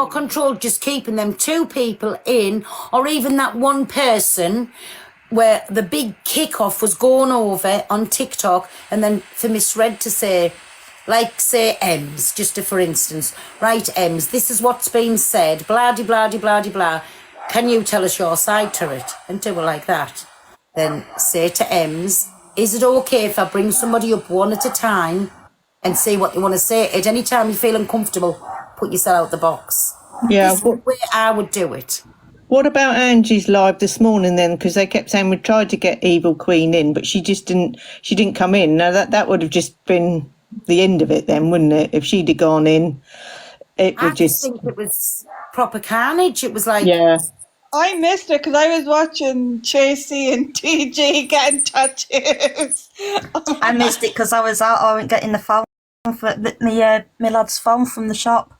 more control, just keeping them 2 people in, or even that one person where the big kickoff was going over on TikTok, and then for Miss Red to say, like, say, Ems, just for instance, right, Ems, this is what's been said, blah, de, blah, de, blah, de, blah. Can you tell us your side to it? And do it like that. Then say to Ems, is it okay if I bring somebody up one at a time and see what they want to say? At any time you feel uncomfortable, put yourself out the box. Yeah. This is the way I would do it. What about Angie's live this morning then? Because they kept saying we tried to get Evil Queen in, but she just didn't. She didn't come in. Now that would have just been the end of it then, wouldn't it? If she'd have gone in, it would just. I think it was proper carnage. It was like, yeah. I missed it because I was watching Tracy and TG getting touches. I missed it because I was out. I wasn't getting the phone for my lad's phone from the shop.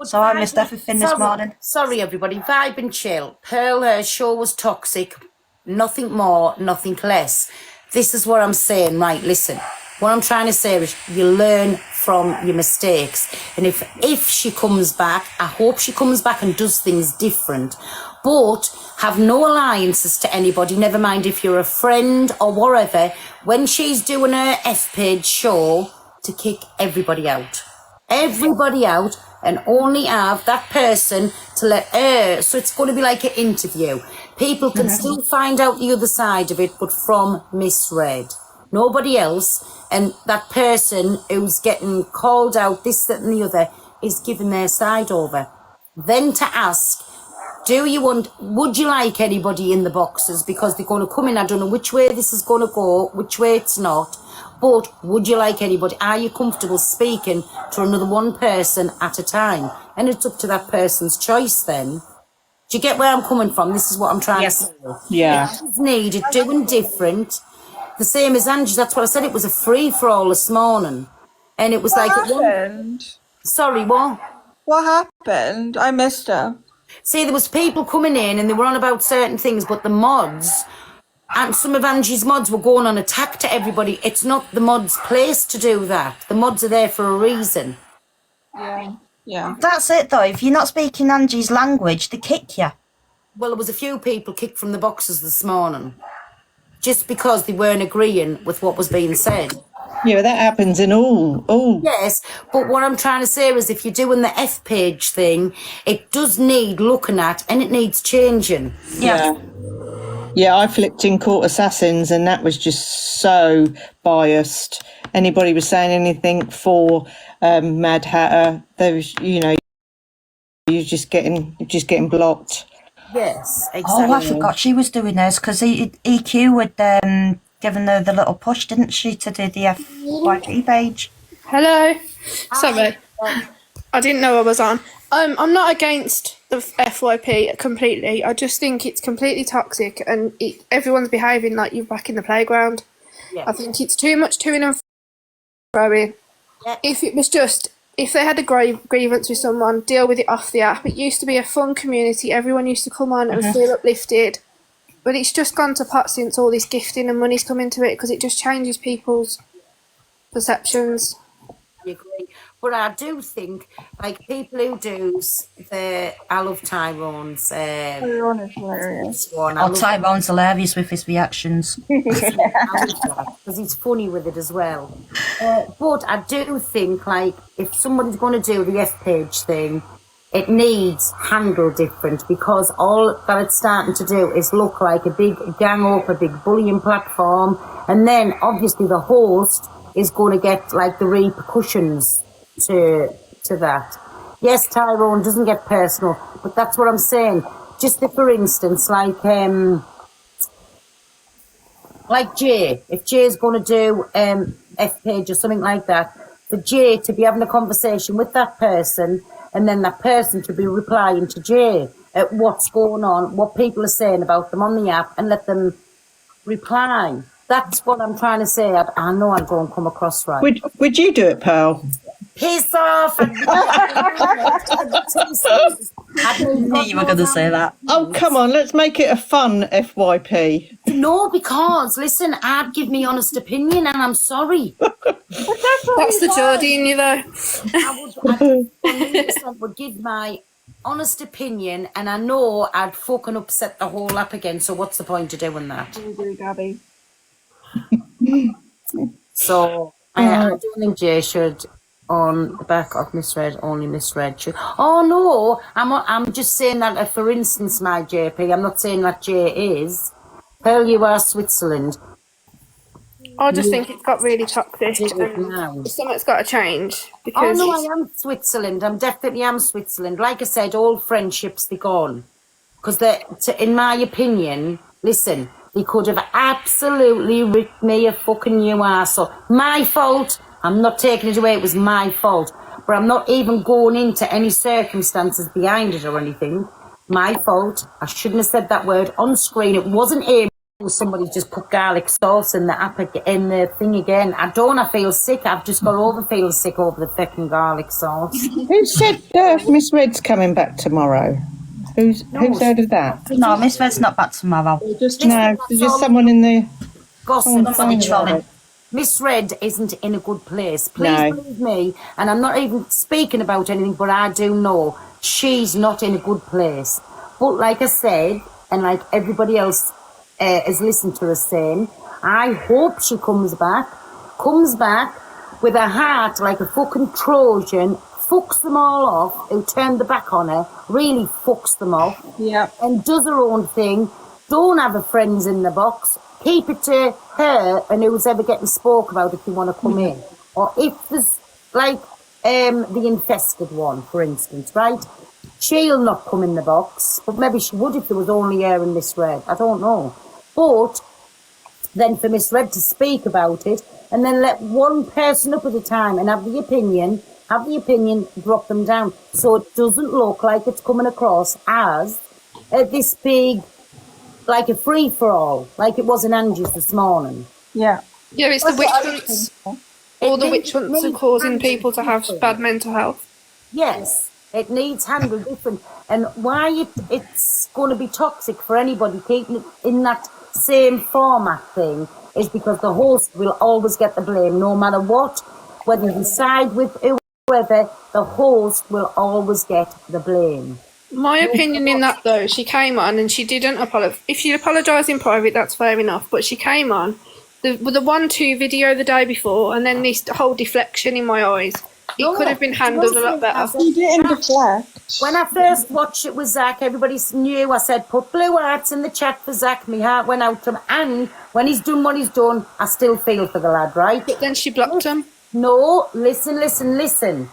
So I missed everything this morning. Sorry, everybody. Vibe and chill. Pearl, her show was toxic. Nothing more, nothing less. This is what I'm saying. Right, listen. What I'm trying to say is you learn from your mistakes. And if she comes back, I hope she comes back and does things different. But have no alliances to anybody, never mind if you're a friend or whatever, when she's doing her F-page show, to kick everybody out. Everybody out. And only have that person to let her. So it's going to be like an interview. People can still find out the other side of it, but from Miss Red. Nobody else. And that person who's getting called out, this, that, and the other, is giving their side over. Then to ask, would you like anybody in the boxes? Because they're going to come in, I don't know which way this is going to go, which way it's not. But would you like anybody? Are you comfortable speaking to another one person at a time? And it's up to that person's choice then. Do you get where I'm coming from? This is what I'm trying to say. Yeah. It is needed, doing different. The same as Angie, that's what I said. It was a free-for-all this morning. And it was What like... happened? Sorry, what? What happened? I missed it. See, there was people coming in and they were on about certain things, but the mods... And some of Angie's mods were going on attack to everybody. It's not the mods' place to do that. The mods are there for a reason. Yeah. That's it though. If you're not speaking Angie's language, they kick you. Well, there was a few people kicked from the boxes this morning. Just because they weren't agreeing with what was being said. Yeah, that happens in all. Yes, but what I'm trying to say is if you're doing the F-page thing, it does need looking at and it needs changing. Yeah. Yeah, I flipped in Court Assassins and that was just so biased. Anybody was saying anything for Mad Hatter, there was, you're just getting blocked. Yes, exactly. Oh, I forgot she was doing this because EQ had given her the little push, didn't she, to do the FYP page? Hello. Sorry. I didn't know I was on. I'm not against the FYP completely. I just think it's completely toxic and everyone's behaving like you're back in the playground. Yeah. I think it's too much to and fro. Yeah. If they had a grievance with someone, deal with it off the app. It used to be a fun community. Everyone used to come on and feel uplifted. But it's just gone to pot since all this gifting and money's come into it because it just changes people's perceptions. I agree. But I do think, like, people who do I love Tyrone's. Tyrone is hilarious. Tyrone's hilarious with his reactions. Because he's funny with it as well. But I do think, like, if somebody's going to do the F-page thing, it needs handled different because all that it's starting to do is look like a big gang up, a big bullying platform. And then, obviously, the host is going to get, like, the repercussions to that. Yes, Tyrone doesn't get personal, but that's what I'm saying. Just for instance, like Jay, if Jay's going to do F-page or something like that, for Jay to be having a conversation with that person and then that person to be replying to Jay at what's going on, what people are saying about them on the app and let them reply. That's what I'm trying to say. I know I'm going to come across right. Would you do it, Pearl? Piss off! I knew you were going to say that. Oh, come on, let's make it a fun FYP. No, because, listen, I'd give me honest opinion and I'm sorry. That's the Geordie in you, though. I would give my honest opinion, and I know I'd fucking upset the whole app again, so what's the point of doing that? I agree, Gabby. So I don't think Jay should on the back of Miss Red, only Miss Red should. Oh no, I'm just saying that for instance, my JP, I'm not saying that Jay is. Pearl, you are Switzerland. I just think it's got really toxic Do it and now. something's got to change Oh because no, I am Switzerland. I'm definitely am Switzerland. Like I said, all friendships, they're gone. Because in my opinion, listen, they could have absolutely ripped me a fucking new arsehole. My fault. I'm not taking it away. It was my fault. But I'm not even going into any circumstances behind it or anything. My fault. I shouldn't have said that word on screen. It wasn't aimed. Somebody just put garlic sauce in the thing again. I feel sick. I've just got over feeling sick over the fucking garlic sauce. Who said Miss Red's coming back tomorrow? Who's heard of that? No, Miss Red's not back tomorrow. No, there's just someone in the Gossip. Somebody trolling. Miss Red isn't in a good place. Please believe me, and I'm not even speaking about anything, but I do know she's not in a good place. But like I said, and like everybody else has listened to us saying, I hope she comes back with a heart like a fucking Trojan, fucks them all off, who turned the back on her, really fucks them off, and does her own thing, don't have her friends in the box, keep it to her and who's ever getting spoke about if you want to come in. Or if there's, like, the infested one, for instance, right? She'll not come in the box, but maybe she would if there was only her and Miss Red. I don't know. But then for Miss Red to speak about it and then let one person up at a time and have the opinion, drop them down. So it doesn't look like it's coming across as this big, like a free-for-all, like it was in Angie's this morning. Yeah. yeah, it's the witch hunts. All the witch hunts are causing people to have bad mental health. Yes, it needs handled different. And why it's going to be toxic for anybody keeping it in that same format thing is because the host will always get the blame, no matter what. Whether you side with whoever, the host will always get the blame. My opinion in that, though, she came on and she didn't apologise. If she apologised in private, that's fair enough. But she came on with the 1-2 video the day before, and then this whole deflection in my eyes. It could have been handled a lot better. He didn't deflect. When I first watched it with Zac, everybody knew. I said, put blue hearts in the chat for Zac. My heart went out to him. And when he's done what he's done, I still feel for the lad, right? But then she blocked him. No, listen.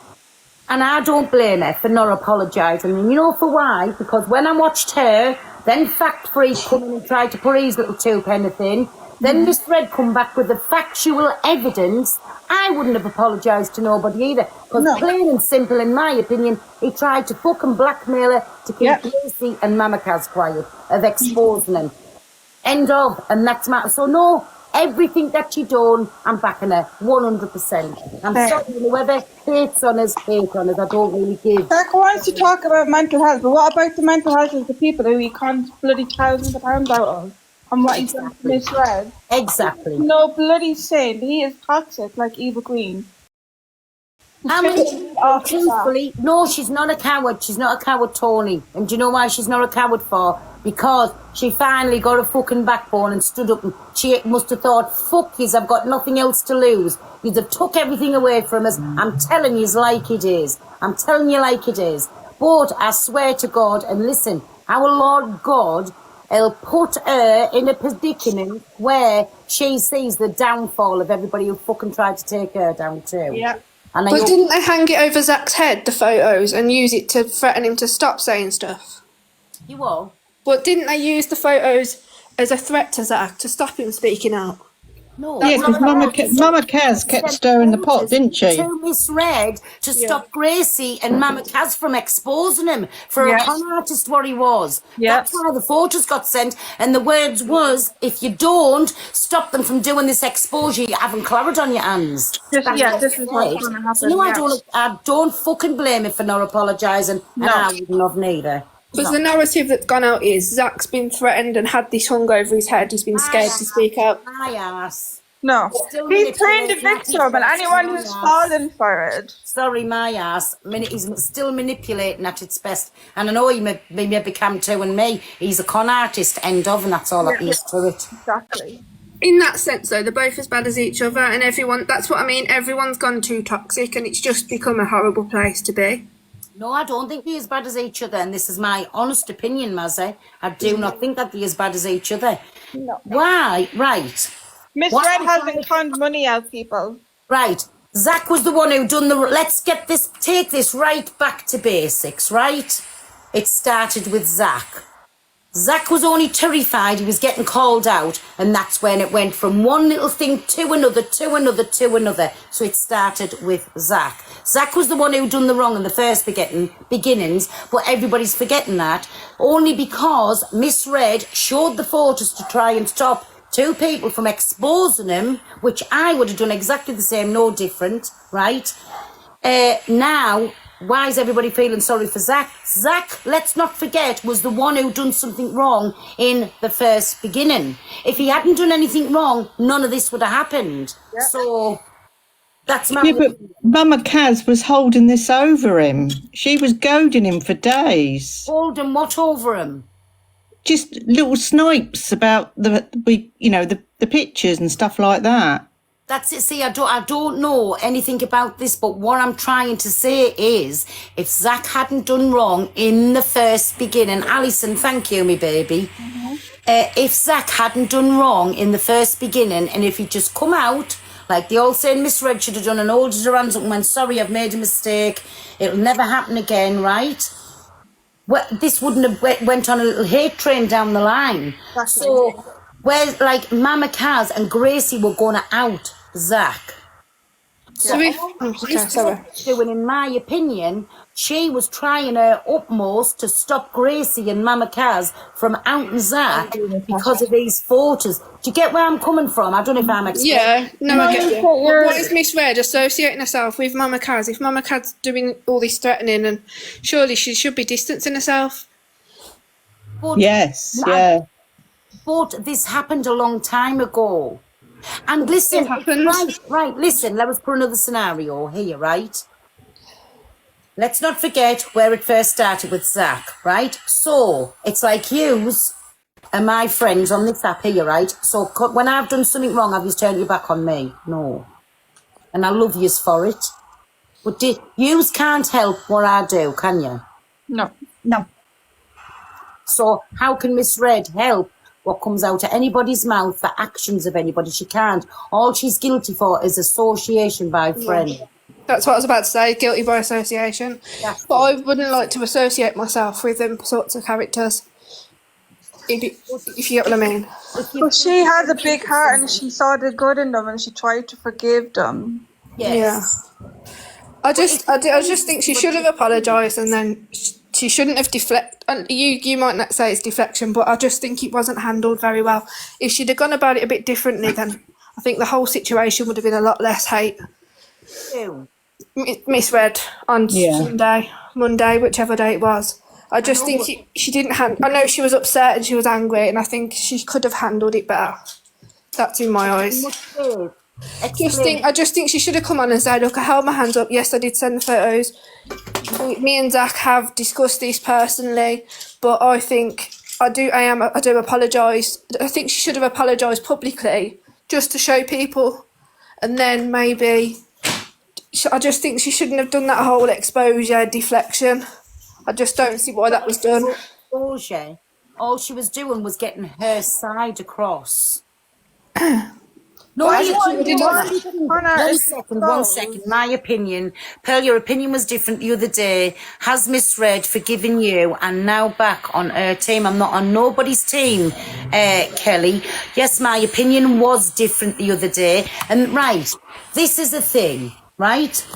And I don't blame her for not apologising. And you know for why? Because when I watched her, then Fact Free come in and tried to put his little 2-penny thing, then Miss Red come back with the factual evidence, I wouldn't have apologised to nobody either. Because plain and simple, in my opinion, he tried to fucking blackmail her to keep Lucy and Mama Kaz quiet, of exposing him. End of. And that's my... So no, everything that she done, I'm backing her 100%. I'm sorry, whoever hates on us, I don't really give. Zac wants to talk about mental health, but what about the mental health of the people who he cons bloody thousands of pounds out of? And what he's done to Miss Red? Exactly. No bloody sin. He is toxic like Eva Queen. I mean, truthfully, no, she's not a coward. She's not a coward, Tony. And do you know why she's not a coward for? Because she finally got a fucking backbone and stood up, and she must have thought, fuck yous, I've got nothing else to lose. You'd have took everything away from us. I'm telling yous like it is. I'm telling you like it is. But I swear to God, and listen, our Lord God will put her in a predicament where she sees the downfall of everybody who fucking tried to take her down too. Yeah. And But didn't they hang it over Zac's head, the photos, and use it to threaten him to stop saying stuff? You what? But didn't they use the photos as a threat to Zac to stop him speaking out? No. Yeah, because Mama Kaz kept stirring the pot, didn't she? To Miss Red to stop Gracie and Mama Kaz from exposing him for a con artist what he was. That's why the photos got sent, and the words was, if you don't stop them from doing this exposure, you're having claret on your hands. This is what's going to happen. So no, I don't fucking blame him for not apologising, and I wouldn't have neither. Because the narrative that's gone out is Zac's been threatened and had this hung over his head. He's been scared to speak up. My ass. No. Still He's playing the manipulating that victim, and anyone who's fallen for it. Sorry, my ass. He's still manipulating at its best. And I know he may become too, and me. He's a con artist, end of, and that's all that is to it. Exactly. In that sense, though, they're both as bad as each other, and everyone, that's what I mean, everyone's gone too toxic, and it's just become a horrible place to be. No, I don't think they're as bad as each other, and this is my honest opinion, Mazzy. I do not think that they're as bad as each other. No. Why? Right. Miss What Red I'm hasn't conned money out, people. Right. Zac was the one who done the... Let's take this right back to basics, right? It started with Zac. Zac was only terrified he was getting called out, and that's when it went from one little thing to another, to another, to another. So it started with Zac. Zac was the one who done the wrong in the first beginnings, but everybody's forgetting that, only because Miss Red showed the photos to try and stop two people from exposing him, which I would have done exactly the same, no different, right? Now, why is everybody feeling sorry for Zac? Zac, let's not forget, was the one who done something wrong in the first beginning. If he hadn't done anything wrong, none of this would have happened. Yep. So that's my... Yeah, but Mama Kaz was holding this over him. She was goading him for days. Holding what over him? Just little snipes about the pictures and stuff like that. That's it. See, I don't know anything about this, but what I'm trying to say is, if Zac hadn't done wrong in the first beginning, Alison, thank you, me baby. Mm-hmm. If Zac hadn't done wrong in the first beginning, and if he'd just come out, like the old saying, Miss Red should have done an older her hands up and went, sorry, I've made a mistake. It'll never happen again, right? Well, this wouldn't have went on a little hate train down the line. Exactly. So, where like Mama Kaz and Gracie were going to out Zac. So doing, in my opinion, she was trying her utmost to stop Gracie and Mama Kaz from outing Zac because of these photos. Do you get where I'm coming from? I don't know if I'm explaining. Yeah, no, I get you. What is Miss Red associating herself with Mama Kaz? If Mama Kaz's doing all this threatening, and surely she should be distancing herself. But, yeah. But this happened a long time ago. And listen, right, listen, let us put another scenario here, right? Let's not forget where it first started with Zac, right? So, it's like yous and my friends on this app here, right? So, when I've done something wrong, have you turned your back on me? No. And I love yous for it. But yous can't help what I do, can you? No. No. So, how can Miss Red help what comes out of anybody's mouth for actions of anybody? She can't. All she's guilty for is association by friend. Yeah. That's what I was about to say, guilty by association. Yeah. But I wouldn't like to associate myself with them sorts of characters, if you get what I mean. But she has a big heart and she saw the good in them and she tried to forgive them. Yes. Yeah. I just think she should have apologised, and then she shouldn't have deflected. You might not say it's deflection, but I just think it wasn't handled very well. If she'd have gone about it a bit differently, then I think the whole situation would have been a lot less hate. Ew. Miss Red on Monday, whichever day it was. I just think she didn't I know she was upset and she was angry, and I think she could have handled it better. That's in my eyes. I just think she should have come on and said, look, I held my hands up. Yes, I did send the photos. Me and Zac have discussed this personally, but I think I do apologise. I think she should have apologised publicly just to show people, and then maybe I just think she shouldn't have done that whole exposure deflection. I just don't see why that was done. Exposure. All she was doing was getting her side across. One second. My opinion. Pearl, your opinion was different the other day. Has Miss Red forgiven you and now back on her team? I'm not on nobody's team, Kelly. Yes, my opinion was different the other day. And right, this is the thing, right?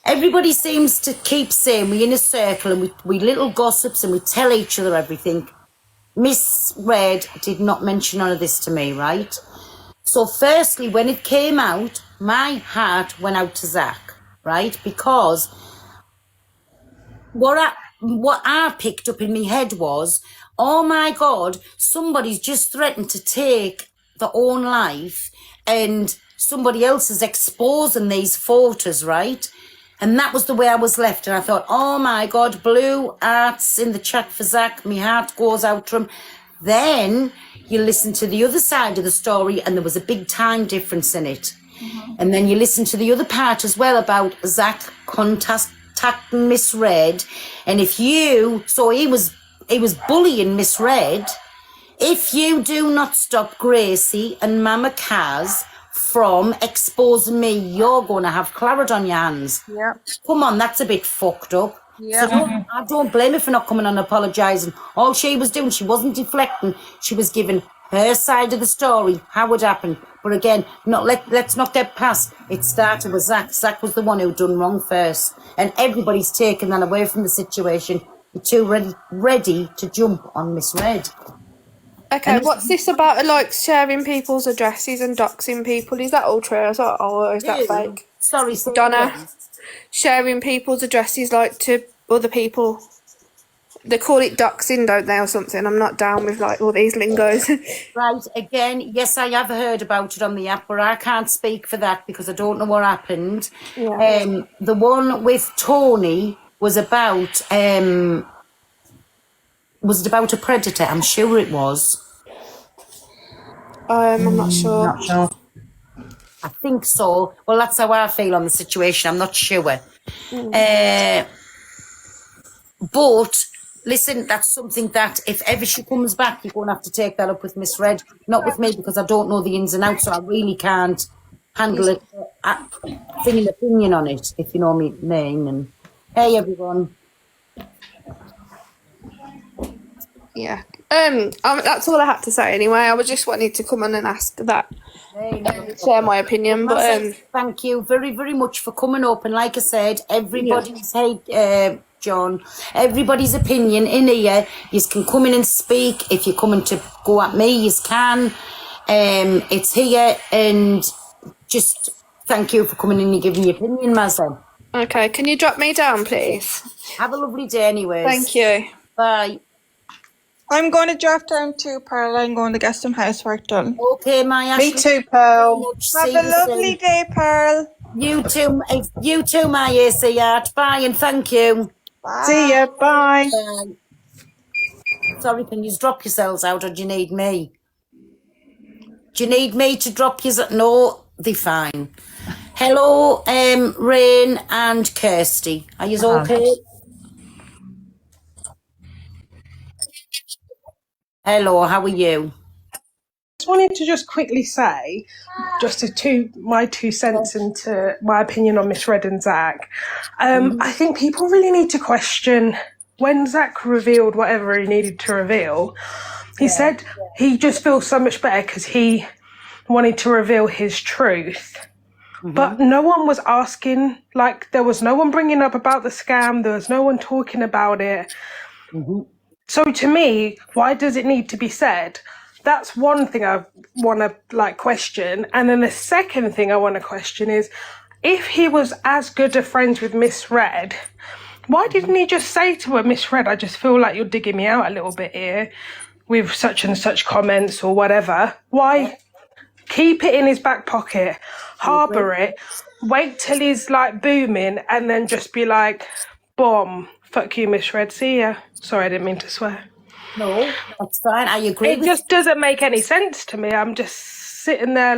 Everybody seems to keep saying we're in a circle and we little gossips and we tell each other everything. Miss Red did not mention none of this to me, right? So firstly, when it came out, my heart went out to Zac, right? Because what I picked up in my head was, oh my God, somebody's just threatened to take their own life, and somebody else is exposing these photos, right? And that was the way I was left. And I thought, oh my God, blue hearts in the chat for Zac. My heart goes out to him. Then you listen to the other side of the story, and there was a big time difference in it. And then you listen to the other part as well about Zac contacting Miss Red. And if you, so he was bullying Miss Red. If you do not stop Gracie and Mama Kaz from exposing me, you're going to have claret on your hands. Yeah. Come on, that's a bit fucked up. Yeah. So I don't blame her for not coming and apologising. All she was doing, she wasn't deflecting. She was giving her side of the story, how it happened. But again, let's not get past. It started with Zac. Zac was the one who done wrong first. And everybody's taken that away from the situation. You're too ready to jump on Miss Red. Okay, what's this about, like, sharing people's addresses and doxing people? Is that all true? Or is that fake? Sorry, Donna, sharing people's addresses, like, to other people. They call it doxing, don't they, or something? I'm not down with, like, all these lingos. Right, again, yes, I have heard about it on the app, but I can't speak for that because I don't know what happened. Yeah. The one with Tony was about a predator? I'm sure it was. I'm not sure. Not sure. I think so. Well, that's how I feel on the situation. I'm not sure. But listen, that's something that if ever she comes back, you're going to have to take that up with Miss Red. Not with me, because I don't know the ins and outs, so I really can't handle it. Thing an opinion on it, if you know me, mean. And hey, everyone. Yeah. That's all I had to say anyway. I was just wanting to come on and ask that, share my opinion. But thank you very, very much for coming up. And like I said, everybody's John, everybody's opinion in here. You can come in and speak. If you're coming to go at me, you can. It's here, and just thank you for coming in and giving your opinion, Mazza. okay, can you drop me down, please? Have a lovely day, anyways. Thank you. Bye. I'm going to drop down to Pearl. I'm going to get some housework done. Okay, my Me too, Pearl. Have a lovely day, Pearl. You too, my AC art. Bye, and thank you. Bye. See ya. Bye. Bye. Sorry, can you drop yourselves out, or do you need me? Do you need me to drop you? No, they're fine. Hello, Rain and Kirsty. Are you okay? Hello, how are you? Just wanted to just quickly say, my 2 cents into my opinion on Miss Red and Zac. I think people really need to question when Zac revealed whatever he needed to reveal. He said he just feels so much better because he wanted to reveal his truth. But no one was asking, like, there was no one bringing up about the scam. There was no one talking about it. So to me, why does it need to be said? That's one thing I want to question. And then the second thing I want to question is, if he was as good a friends with Miss Red, why didn't he just say to her, Miss Red, I just feel like you're digging me out a little bit here with such and such comments or whatever. Why keep it in his back pocket, harbour it, wait till he's booming, and then just be like, boom, fuck you, Miss Red, see ya. Sorry, I didn't mean to swear. No, that's fine. I agree. It just doesn't make any sense to me. I'm just sitting there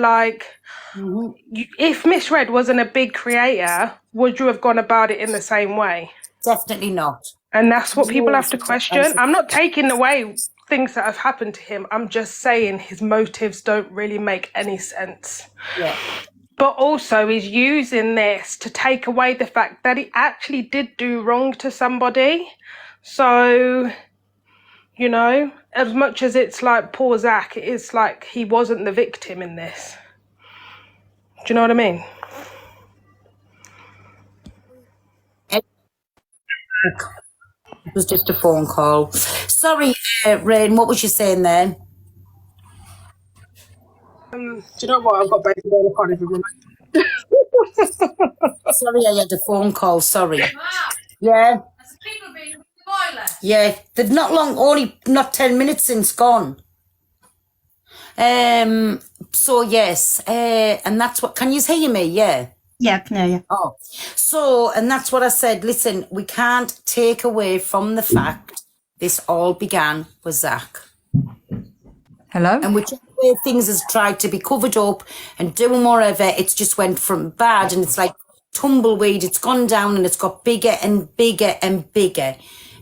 if Miss Red wasn't a big creator, would you have gone about it in the same way? Definitely not. And that's what people have to question. I'm not taking away things that have happened to him. I'm just saying his motives don't really make any sense. Yeah. But also he's using this to take away the fact that he actually did do wrong to somebody. So, as much as it's poor Zac, it is he wasn't the victim in this. Do you know what I mean? It was just a phone call. Sorry, Rain, what was you saying then? Do you know what? I've got baby on the can't even remember. Sorry, I had a phone call. Sorry. Yeah. Yeah, they've not 10 minutes since gone. So yes, and that's what. Can you hear me? Yeah. Yeah, I can hear you. Oh, so, and that's what I said. Listen, we can't take away from the fact this all began with Zach. Hello? And whichever way things has tried to be covered up and doing whatever, it's just went from bad, and it's like tumbleweed. It's gone down and it's got bigger and bigger and bigger.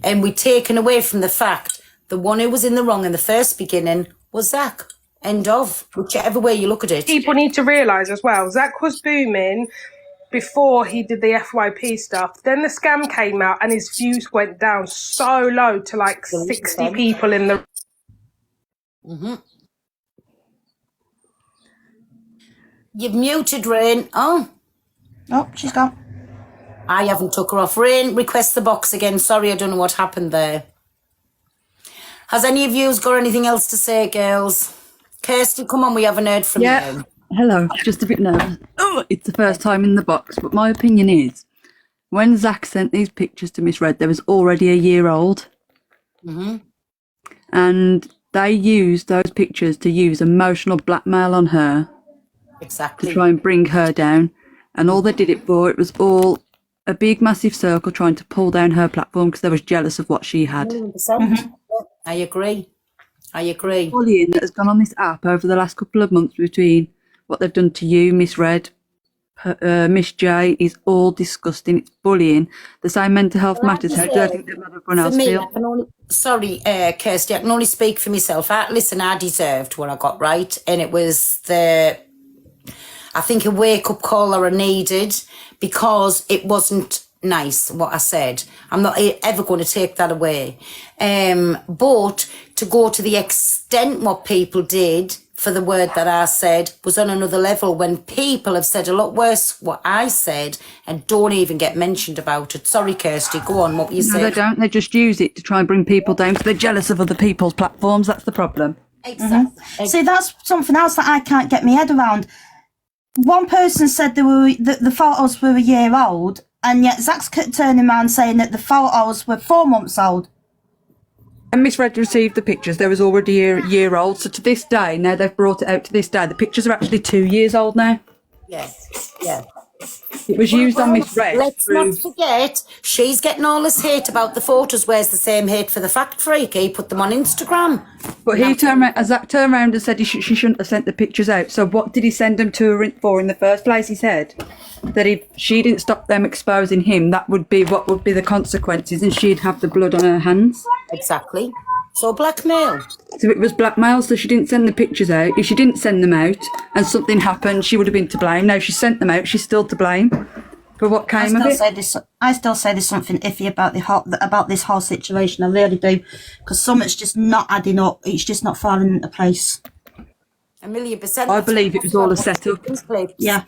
And we're taken away from the fact the one who was in the wrong in the first beginning was Zach. End of. Whichever way you look at it. People need to realise as well, Zach was booming before he did the FYP stuff. Then the scam came out and his views went down so low to like 60 people in the... You've muted Rain. Oh, She's gone. I haven't took her off. Rain, request the box again. Sorry, I don't know what happened there. Has any of you got anything else to say, girls? Kirsty, come on, we haven't heard from you. Hello. Just a bit nervous. Oh, it's the first time in the box, but my opinion is when Zach sent these pictures to Miss Red, they was already a year old. And they used those pictures to use emotional blackmail on her Exactly. to try and bring her down. And all they did it for, it was all a big, massive circle trying to pull down her platform because they was jealous of what she had. 100%. I agree. Bullying that has gone on this app over the last couple of months between what they've done to you, Miss Red, Miss J, is all disgusting. It's bullying. The same mental health matters. How do I think they've made everyone else feel? Sorry, Kirsty, I can only speak for myself. Listen, I deserved what I got, right? And it was I think a wake-up call I needed because it wasn't nice what I said. I'm not ever going to take that away. But to go to the extent what people did for the word that I said was on another level when people have said a lot worse what I said and don't even get mentioned about it. Sorry, Kirsty, go on, what were you saying? No, they don't. They just use it to try and bring people down because they're jealous of other people's platforms. That's the problem. Exactly. See, that's something else that I can't get my head around. One person said the photos were a year old, and yet Zach's turning around saying that the photos were 4 months old. When Miss Red received the pictures, they was already a year old. So to this day, now they've brought it out to this day, the pictures are actually 2 years old now. Yes, yeah. It was used on Miss Red. Let's not forget, she's getting all this hate about the photos. Where's the same hate for the fact freak? He put them on Instagram. But he turned around, Zach turned around and said she shouldn't have sent the pictures out. So what did he send them to her for in the first place? He said that if she didn't stop them exposing him, that would be what would be the consequences, and she'd have the blood on her hands. Exactly. So blackmail. So it was blackmail, so she didn't send the pictures out. If she didn't send them out and something happened, she would have been to blame. Now she sent them out, she's still to blame for what came of it. I still say there's something iffy about this whole situation. I really do, because something's just not adding up. It's just not falling into place. 1,000,000%. I believe it was all a setup. Yeah.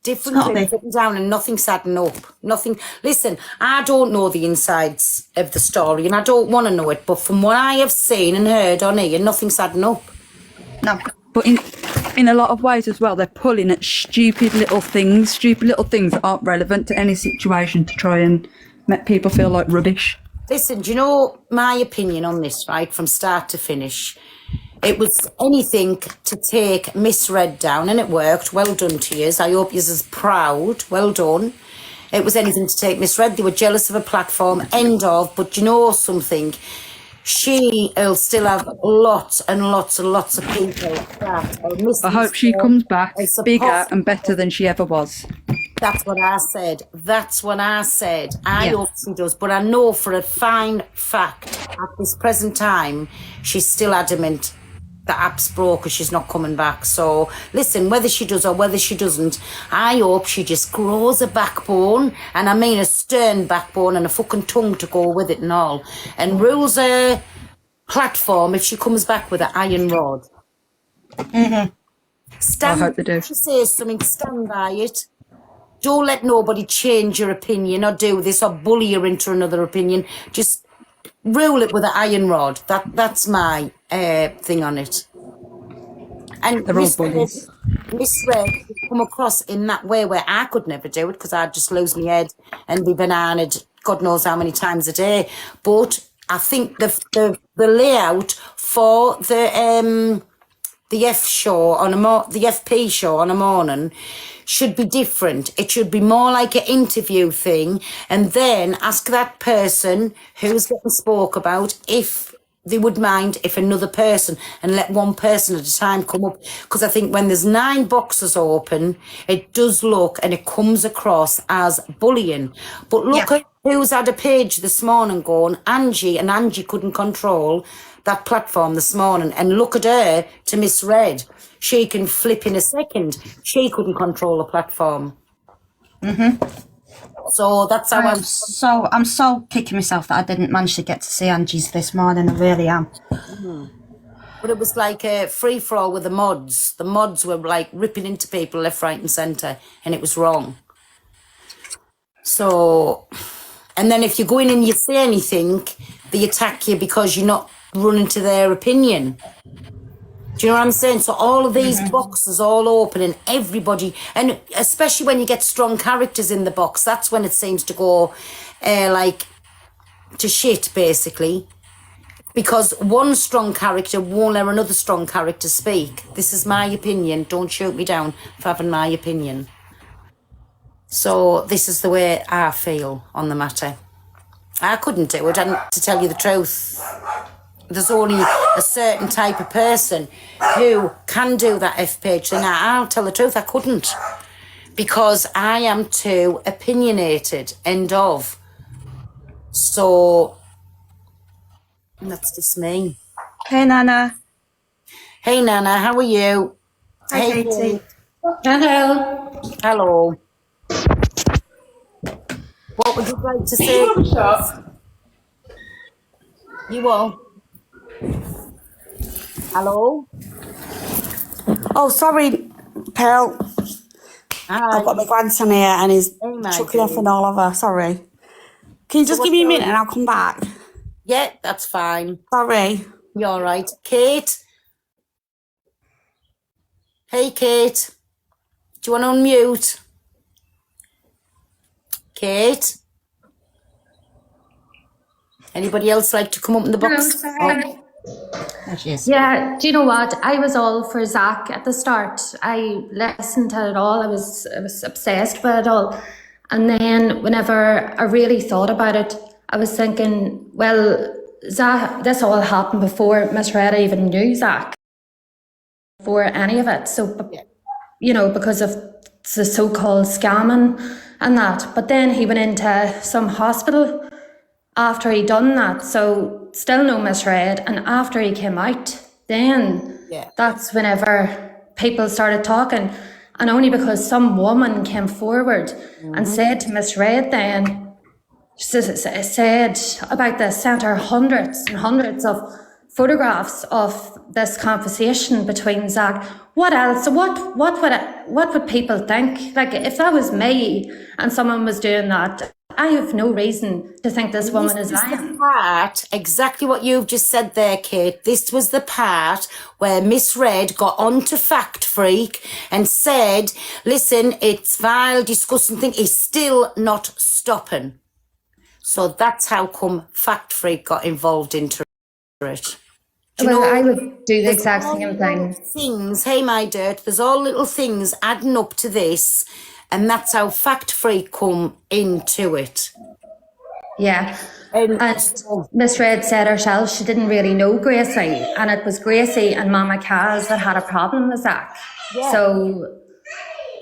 Different clips written down and nothing's adding up. Nothing. Listen, I don't know the insides of the story and I don't want to know it, but from what I have seen and heard on here, nothing's adding up. No. But in a lot of ways as well, they're pulling at stupid little things that aren't relevant to any situation to try and make people feel like rubbish. Listen, do you know my opinion on this, right, from start to finish? It was anything to take Miss Red down, and it worked. Well done to you. I hope you're as proud. Well done. It was anything to take Miss Red. They were jealous of a platform. End of. But you know something? She'll still have lots and lots and lots of people that I hope she comes back bigger and better than she ever was. That's what I said. I hope she does. But I know for a fine fact, at this present time, she's still adamant the app's broke, she's not coming back. So listen, whether she does or whether she doesn't, I hope she just grows a backbone, and I mean a stern backbone and a fucking tongue to go with it and all, and rules her platform if she comes back with an iron rod. Stand, I hope they do. If she says something, stand by it. Don't let nobody change your opinion or do this or bully you into another opinion. Just rule it with an iron rod. That's my thing on it. And Miss Red come across in that way where I could never do it because I'd just lose my head and be bananaed God knows how many times a day. But I think the layout for the the the FP show on a morning should be different. It should be more like an interview thing, and then ask that person who's getting spoke about if they would mind if another person, and let one person at a time come up. Because I think when there's 9 boxes open, it does look and it comes across as bullying. But look at who's had a page this morning going, Angie, and Angie couldn't control that platform this morning. And look at her to Miss Red. She can flip in a second. She couldn't control the platform. So that's how I'm so kicking myself that I didn't manage to get to see Angie's this morning. I really am. But it was like a free-for-all with the mods. The mods were like ripping into people left, right and centre, and it was wrong. So, and then if you go in and you say anything, they attack you because you're not running to their opinion. Do you know what I'm saying? So all of these boxes all open and everybody, and especially when you get strong characters in the box, that's when it seems to go like to shit, basically. Because one strong character won't let another strong character speak. This is my opinion. Don't shoot me down for having my opinion. So this is the way I feel on the matter. I couldn't do it, and to tell you the truth, there's only a certain type of person who can do that F-page thing. I'll tell the truth, I couldn't. Because I am too opinionated, end of. So, that's just me. Hey, Nana. Hey, Nana, how are you? Hi, Hey, Katie. Hello. hello. What would you like to say? You all? Hello? Oh, sorry, Pearl. Hi. I've got my grandson here and he's Hey, my chucking off dear. an Oliver. Sorry. Can you just give me a minute and I'll come back? Yeah, that's fine. Sorry. You're all right. Kate? Hey, Kate. Do you want to unmute? Kate? Anybody else like to come up in the box? sorry. There she is. Yeah, do you know what? I was all for Zach at the start. I listened to it all. I was obsessed with it all. And then whenever I really thought about it, I was thinking, well, Zach, this all happened before Miss Red even knew Zach, before any of it. So, you know, because of the so-called scamming and that. But then he went into some hospital after he done that, so still no misread. And after he came out, then that's whenever people started talking, and only because some woman came forward and said to misread, then said about this, sent her hundreds and hundreds of photographs of this conversation between Zach. What else? What would people think? Like, if that was me and someone was doing that, I have no reason to think this woman is lying. Exactly what you've just said there, Kate. This was the part where Miss Red got onto Fact Freak and said, listen, it's vile, disgusting thing. It's still not stopping. So that's how come Fact Freak got involved into it. I would do the exact same thing. Things, hey, my dirt, there's all little things adding up to this. And that's how Fact Freak come into it. Yeah. And Miss Red said herself she didn't really know Gracie, and it was Gracie and Mama Kaz that had a problem with Zach. Yeah. So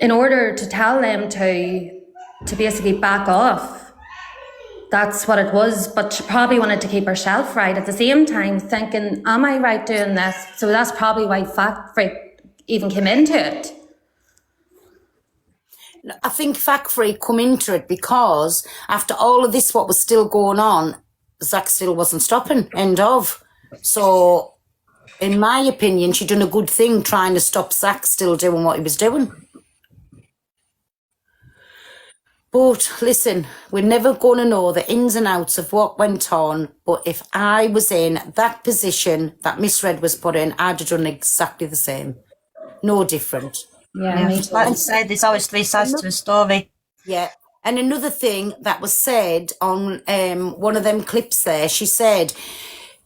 in order to tell them to basically back off, that's what it was. But she probably wanted to keep herself right at the same time, thinking, am I right doing this? So that's probably why Fact Freak even came into it. I think Fact Freak come into it because after all of this, what was still going on, Zach still wasn't stopping, end of. So, in my opinion, she done a good thing trying to stop Zach still doing what he was doing. But listen, we're never going to know the ins and outs of what went on. But if I was in that position that Miss Red was put in, I'd have done exactly the same. No different. Yeah, like you said, there's always 3 sides to a story. Yeah. And another thing that was said on one of them clips there, she said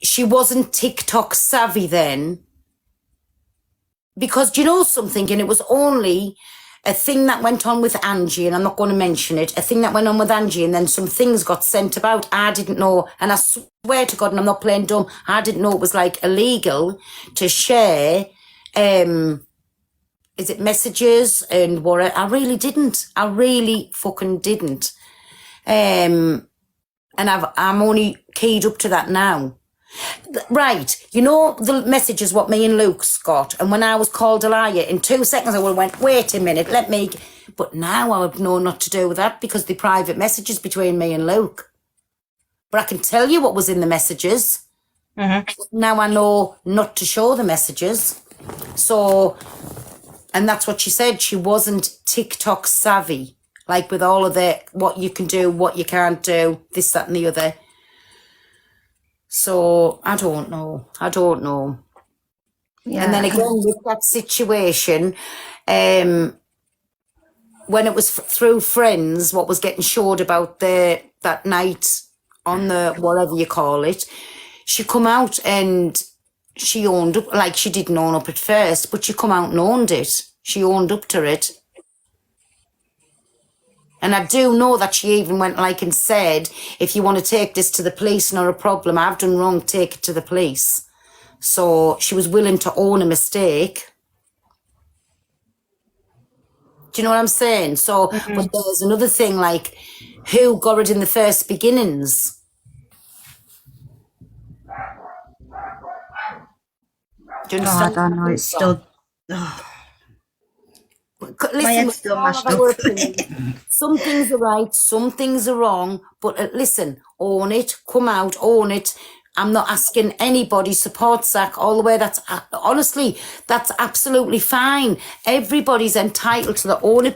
she wasn't TikTok savvy then. because do you know something? And it was only a thing that went on with Angie, and I'm not going to mention it, a thing that went on with Angie, and then some things got sent about. I didn't know, and I swear to God, and I'm not playing dumb, I didn't know it was like illegal to share, is it messages and what? I really didn't. I really fucking didn't. And I'm only keyed up to that now. Right, you know the messages what me and Luke's got, and when I was called a liar, in 2 seconds I would have went, wait a minute, let me... But now I would know not to do that because the private messages between me and Luke. But I can tell you what was in the messages. Now I know not to show the messages. So, and that's what she said, she wasn't TikTok savvy, like with all of the, what you can do, what you can't do, this, that and the other. So, I don't know. Yeah. And then again, with that situation, when it was through friends, what was getting showed about that night on the, whatever you call it, she come out and she owned up, like she didn't own up at first, but she come out and owned it. She owned up to it. And I do know that she even went like and said, if you want to take this to the police, not a problem. I've done wrong, take it to the police. So she was willing to own a mistake. Do you know what I'm saying? So, but there's another thing, like, who got it in the first beginnings? Do you Oh, I understand? don't know. It's still. Listen, head's still mashed up. some things are right, some things are wrong, but listen, own it, come out, own it. I'm not asking anybody support Zac all the way. That's honestly, that's absolutely fine. Everybody's entitled to their own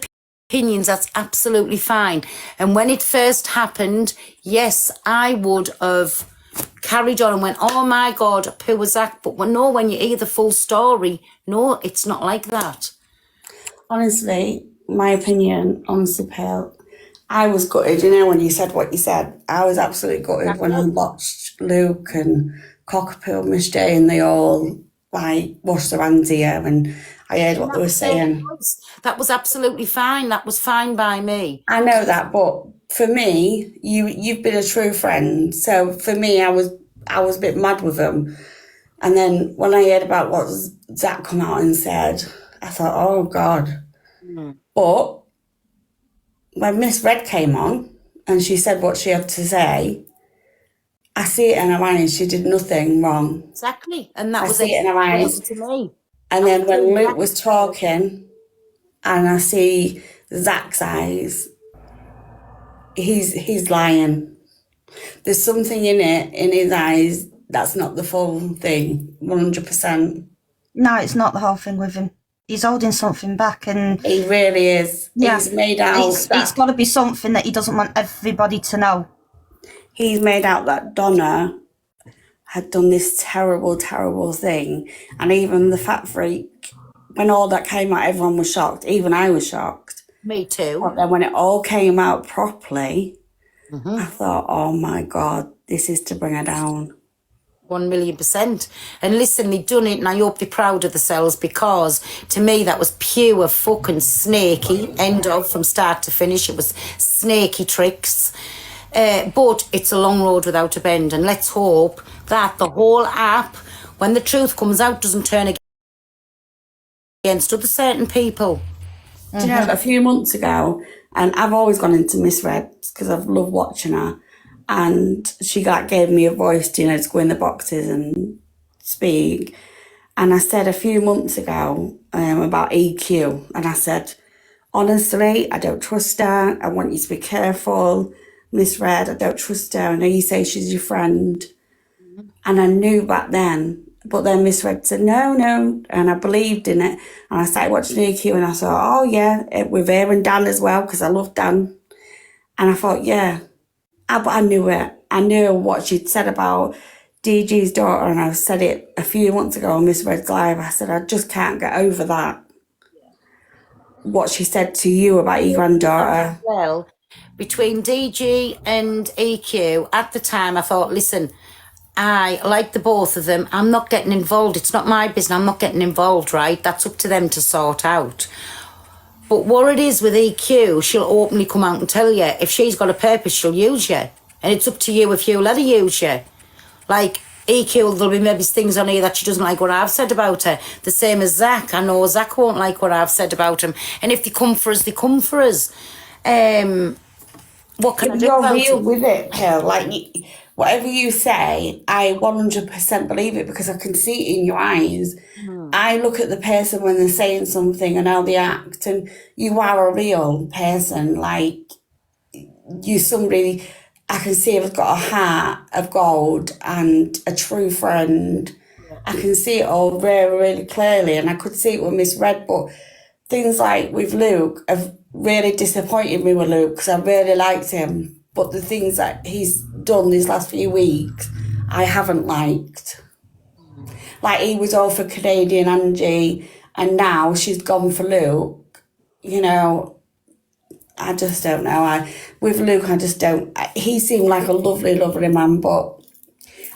opinions. That's absolutely fine. And when it first happened, yes, I would have carried on and went, oh my God, poor Zac. But when you hear the full story, no, it's not like that. Honestly, my opinion, honestly, Pearl, I was gutted, when you said what you said. I was absolutely gutted when I watched Luke and Cockapoo, Miss J, and they all, washed their hands here, and I heard what they were saying. That was absolutely fine. That was fine by me. I know that, but for me, you've been a true friend. So for me, I was a bit mad with them. And then when I heard about what Zac come out and said, I thought, oh God. But when Miss Red came on and she said what she had to say, I see it in her eyes. She did nothing wrong. Exactly. And that I was see it in her eyes. to me. And then when Luke was talking and I see Zac's eyes, he's lying. There's something in his eyes that's not the full thing, 100%. No, it's not the whole thing with him. He's holding something back, and he really is. Yeah, he's made out. It's got to be something that he doesn't want everybody to know. He's made out that Donna had done this terrible, terrible thing, and even the Fat Freak. When all that came out, everyone was shocked. Even I was shocked. Me too. But then when it all came out properly, I thought, oh my God, this is to bring her down. 1,000,000%. And listen, they've done it, and I hope they're proud of themselves, because to me that was pure fucking snaky. End of, from start to finish, it was snaky tricks. But it's a long road without a bend, and let's hope that the whole app, when the truth comes out, doesn't turn against other certain people. Do you know, a few months ago, and I've always gone into Miss Red because I've loved watching her, and she gave me a voice, to go in the boxes and speak. And I said a few months ago about EQ, and I said, honestly, I don't trust her. I want you to be careful. Miss Red, I don't trust her. I know you say she's your friend. And I knew back then. But then Miss Red said, no. And I believed in it. And I started watching EQ, and I thought, oh, yeah, with her and Dan as well, because I love Dan. And I thought, yeah. But I knew it. I knew what she'd said about DG's daughter, and I said it a few months ago on Miss Red's Live. I said, I just can't get over that. What she said to you about your granddaughter. Well, between DG and EQ, at the time I thought, listen, I like the both of them. I'm not getting involved. It's not my business. I'm not getting involved, right? That's up to them to sort out. But what it is with EQ, she'll openly come out and tell you. If she's got a purpose, she'll use you. And it's up to you if you let her use you. Like EQ, there'll be maybe things on here that she doesn't like what I've said about her. The same as Zac. I know Zac won't like what I've said about him. And if they come for us, they come for us. What can I do You're about real it? with it, Pearl. Like, whatever you say, I 100% believe it because I can see it in your eyes. I look at the person when they're saying something and how they act, and you are a real person. Like, you somebody I can see has got a heart of gold and a true friend. I can see it all very, really clearly, and I could see it with Miss Red, but things like with Luke have really disappointed me with Luke because I really liked him. But the things that he's done these last few weeks, I haven't liked. Like, he was all for Canadian Angie, and now she's gone for Luke. You know, I just don't know. With Luke, I just don't. He seemed like a lovely, lovely man, but.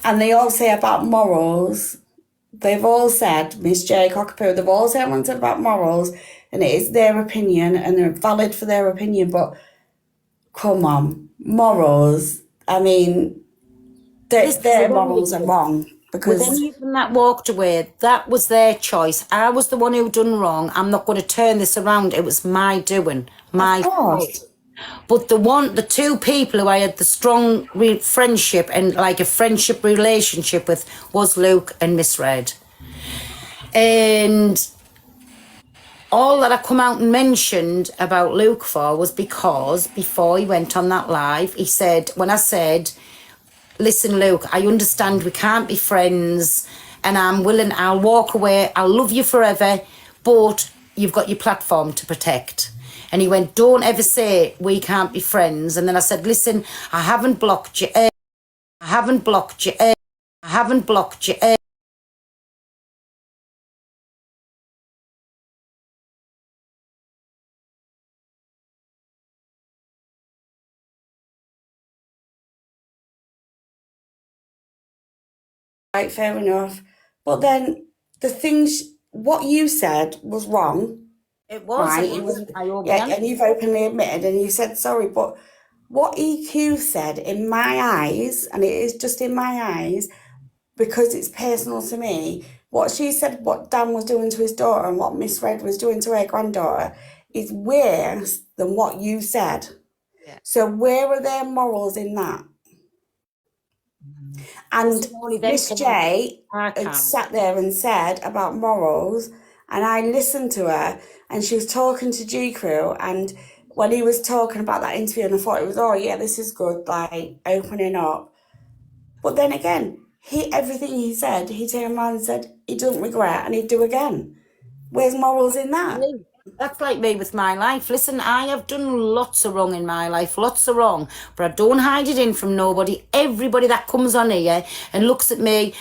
And they all say about morals. They've all said, Miss J, Cockapoo, they've all said one thing about morals, and it is their opinion, and they're valid for their opinion, but come on, morals, I mean, their morals are wrong, With because any of them that walked away, that was their choice. I was the one who done wrong. I'm not going to turn this around. It was my doing, my fault. But the two people who I had the strong friendship and like a friendship relationship with was Luke and Miss Red. And all that I come out and mentioned about Luke for was because before he went on that live, he said, when I said, listen, Luke, I understand we can't be friends and I'll walk away, I'll love you forever, but you've got your platform to protect. And he went, don't ever say we can't be friends. And then I said, listen, I haven't blocked you. I haven't blocked you. I haven't blocked you. right, fair enough. But then what you said was wrong. It was. Right, It was. yeah, and you've openly admitted and you said sorry, but what EQ said in my eyes, and it is just in my eyes, because it's personal to me, what she said, what Dan was doing to his daughter and what Miss Red was doing to her granddaughter is worse than what you said. Yeah. So where are their morals in that? And Miss J had sat there and said about morals, and I listened to her, and she was talking to G Crew, and when he was talking about that interview, and I thought it was, oh yeah, this is good, like opening up. But then again, everything he said, he turned around and said he doesn't regret and he'd do again. Where's morals in that? That's like me with my life. Listen, I have done lots of wrong in my life, lots of wrong, but I don't hide it in from nobody. Everybody that comes on here and looks at me,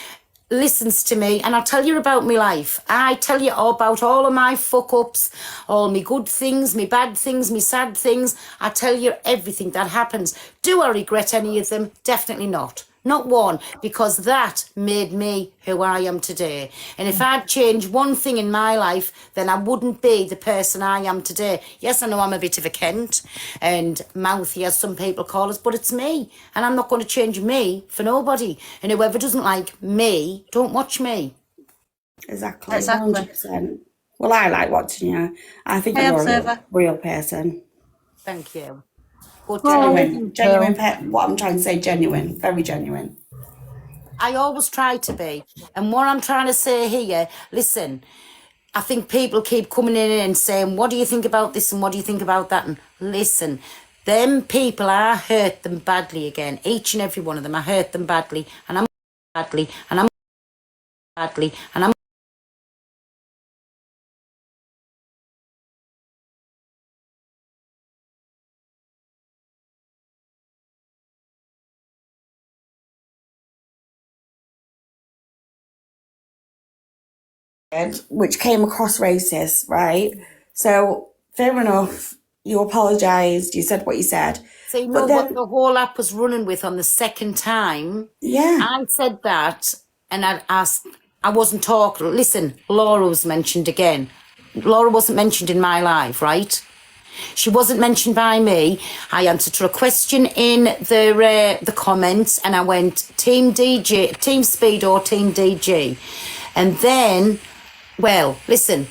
listens to me, and I'll tell you about my life. I tell you all about all of my fuck-ups, all my good things, my bad things, my sad things. I tell you everything that happens. Do I regret any of them? Definitely not. Not one, because that made me who I am today. And if I'd changed one thing in my life, then I wouldn't be the person I am today. Yes, I know I'm a bit of a Kent and mouthy, as some people call us, but it's me. And I'm not going to change me for nobody. And whoever doesn't like me, don't watch me. Exactly. 100%. Well, I like watching you. I think you're a real person. Thank you. But Genuine, what I'm trying to say, genuine, very genuine. I always try to be. And what I'm trying to say here, listen, I think people keep coming in and saying, what do you think about this and what do you think about that? And listen, them people, I hurt them badly again. Each and every one of them, I hurt them badly. And I'm badly. And I'm badly. And I'm which came across racist, right? So fair enough. you apologised, you said what you said. So you But know then- what the whole app was running with on the second time? Yeah. I said that, and I asked, I wasn't talking. Listen, Laura was mentioned again. Laura wasn't mentioned in my life, right? She wasn't mentioned by me. I answered her a question in the comments, and I went Team DJ, Team Speed or Team DG, and then, well, listen,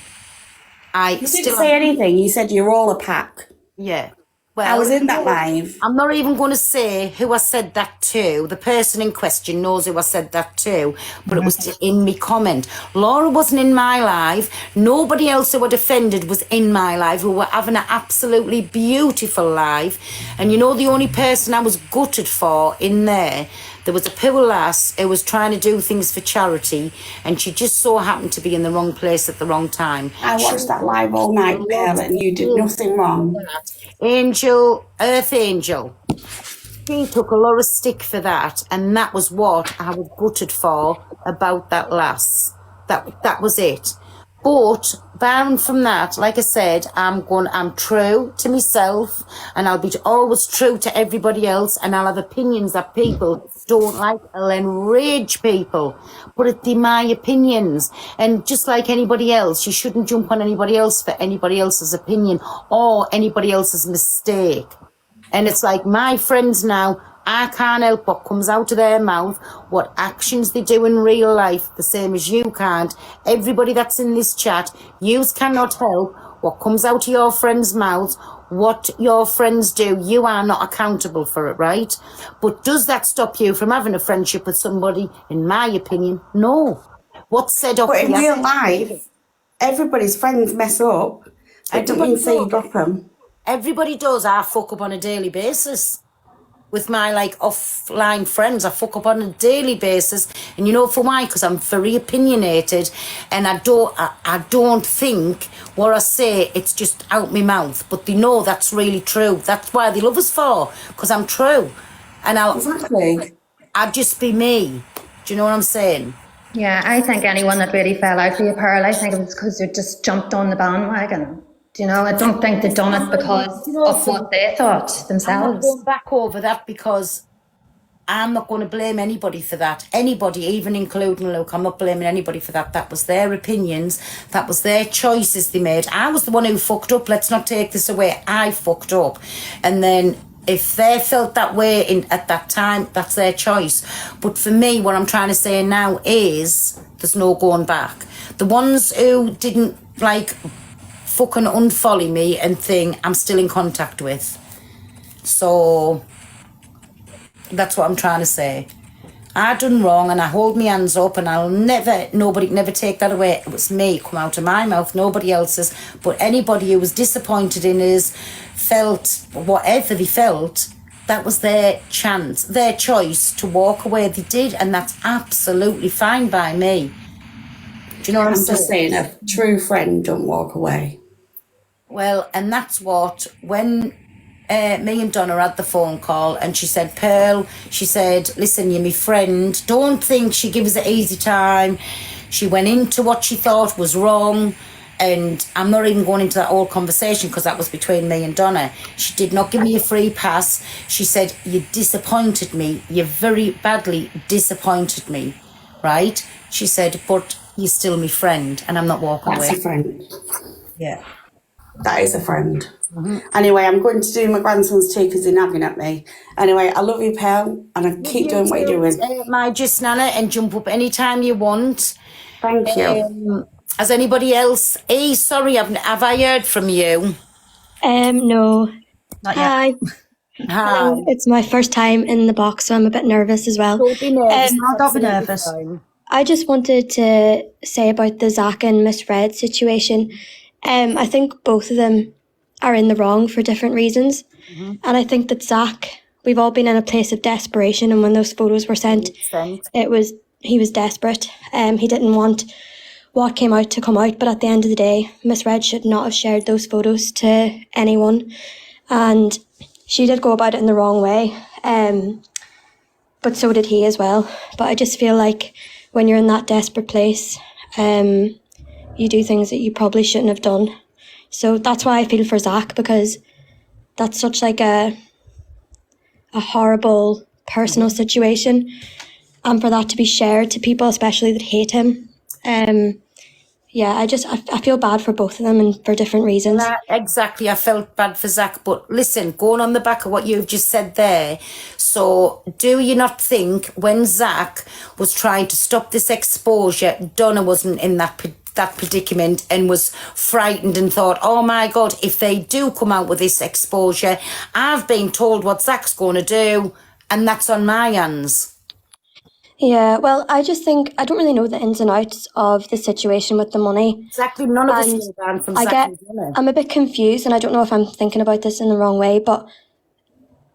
You didn't say anything. You said you're all a pack. yeah. I Well, was in that live. I'm not even going to say who I said that to. The person in question knows who I said that to, but it was in me comment. Laura wasn't in my live. Nobody else who were offended was in my live, who were having an absolutely beautiful live. And you know, the only person I was gutted for in there was a poor lass who was trying to do things for charity, and she just so happened to be in the wrong place at the wrong time. I watched that live all night, Pearl, and you did nothing wrong. Angel, Earth Angel, she took a lot of stick for that, and that was what I was gutted for about that lass. That was it. But barring from that, like I said, I'm true to myself, and I'll be always true to everybody else, and I'll have opinions that people don't like. I'll enrage people, but it's my opinions. And just like anybody else, you shouldn't jump on anybody else for anybody else's opinion or anybody else's mistake. And it's like my friends now, I can't help what comes out of their mouth, what actions they do in real life, the same as you can't. Everybody that's in this chat, you cannot help what comes out of your friends' mouths, what your friends do. You are not accountable for it, right? But does that stop you from having a friendship with somebody? In my opinion, no. What's said off But in the real life, everybody's friends mess up. It doesn't mean say you drop them. Everybody does. I fuck up on a daily basis. With my like offline friends, I fuck up on a daily basis, and you know for why? Because I'm very opinionated, and I don't think what I say, it's just out my mouth. But they know that's really true. That's why they love us for, because I'm true, and I'd just be me. Do you know what I'm saying? Yeah, I think anyone that really fell out for you, Pearl, I think it was because they just jumped on the bandwagon. Do you know, I don't think they've done it because of what they thought I'm not themselves. going back over that, because I'm not going to blame anybody for that. Anybody, even including Luke, I'm not blaming anybody for that. That was their opinions. That was their choices they made. I was the one who fucked up. Let's not take this away. I fucked up. And then if they felt that way at that time, that's their choice. But for me, what I'm trying to say now is there's no going back. The ones who didn't like fucking unfollow me and thing, I'm still in contact with. So that's what I'm trying to say. I done wrong, and I hold my hands up, and nobody never take that away. It was me, come out of my mouth, nobody else's. But anybody who was disappointed in us, felt whatever they felt, that was their chance, their choice to walk away. They did, and that's absolutely fine by me. Do you know what I'm just saying? A true friend don't walk away. Well, and that's what, when me and Donna had the phone call, and she said, Pearl, she said, listen, you're my friend. Don't think she gives it easy time. She went into what she thought was wrong. And I'm not even going into that whole conversation because that was between me and Donna. She did not give me a free pass. She said, you disappointed me. You very badly disappointed me, right? She said, but you're still my friend, and I'm not walking away. That's a friend. Yeah. That is a friend. Anyway, I'm going to do my grandson's tea because they're nagging at me. Anyway, I love you, Pearl, and I keep doing what you're doing. My just Nana, and jump up anytime you want. Thank you. Has anybody else? Hey, sorry, have I heard from you? No. Not yet. Hi. Hi. It's my first time in the box, so I'm a bit nervous as well. Don't be nervous. Don't be nervous. I just wanted to say about the Zac and Miss Red situation. I think both of them are in the wrong for different reasons. And I think that Zac, we've all been in a place of desperation, and when those photos were sent, he was desperate. He didn't want what came out to come out, but at the end of the day, Miss Red should not have shared those photos to anyone, and she did go about it in the wrong way, but so did he as well. But I just feel like when you're in that desperate place, you do things that you probably shouldn't have done. So that's why I feel for Zac, because that's such like a horrible personal situation, and for that to be shared to people, especially that hate him. Yeah, I feel bad for both of them and for different reasons. Exactly, I felt bad for Zac, but listen, going on the back of what you've just said there, so do you not think when Zac was trying to stop this exposure, Donna wasn't in that predicament and was frightened and thought, oh my God, if they do come out with this exposure, I've been told what Zac's going to do, and that's on my hands. Yeah, well, I just think I don't really know the ins and outs of the situation with the money. Exactly, none of us And know that from Zac and Donna. I'm a bit confused, and I don't know if I'm thinking about this in the wrong way, but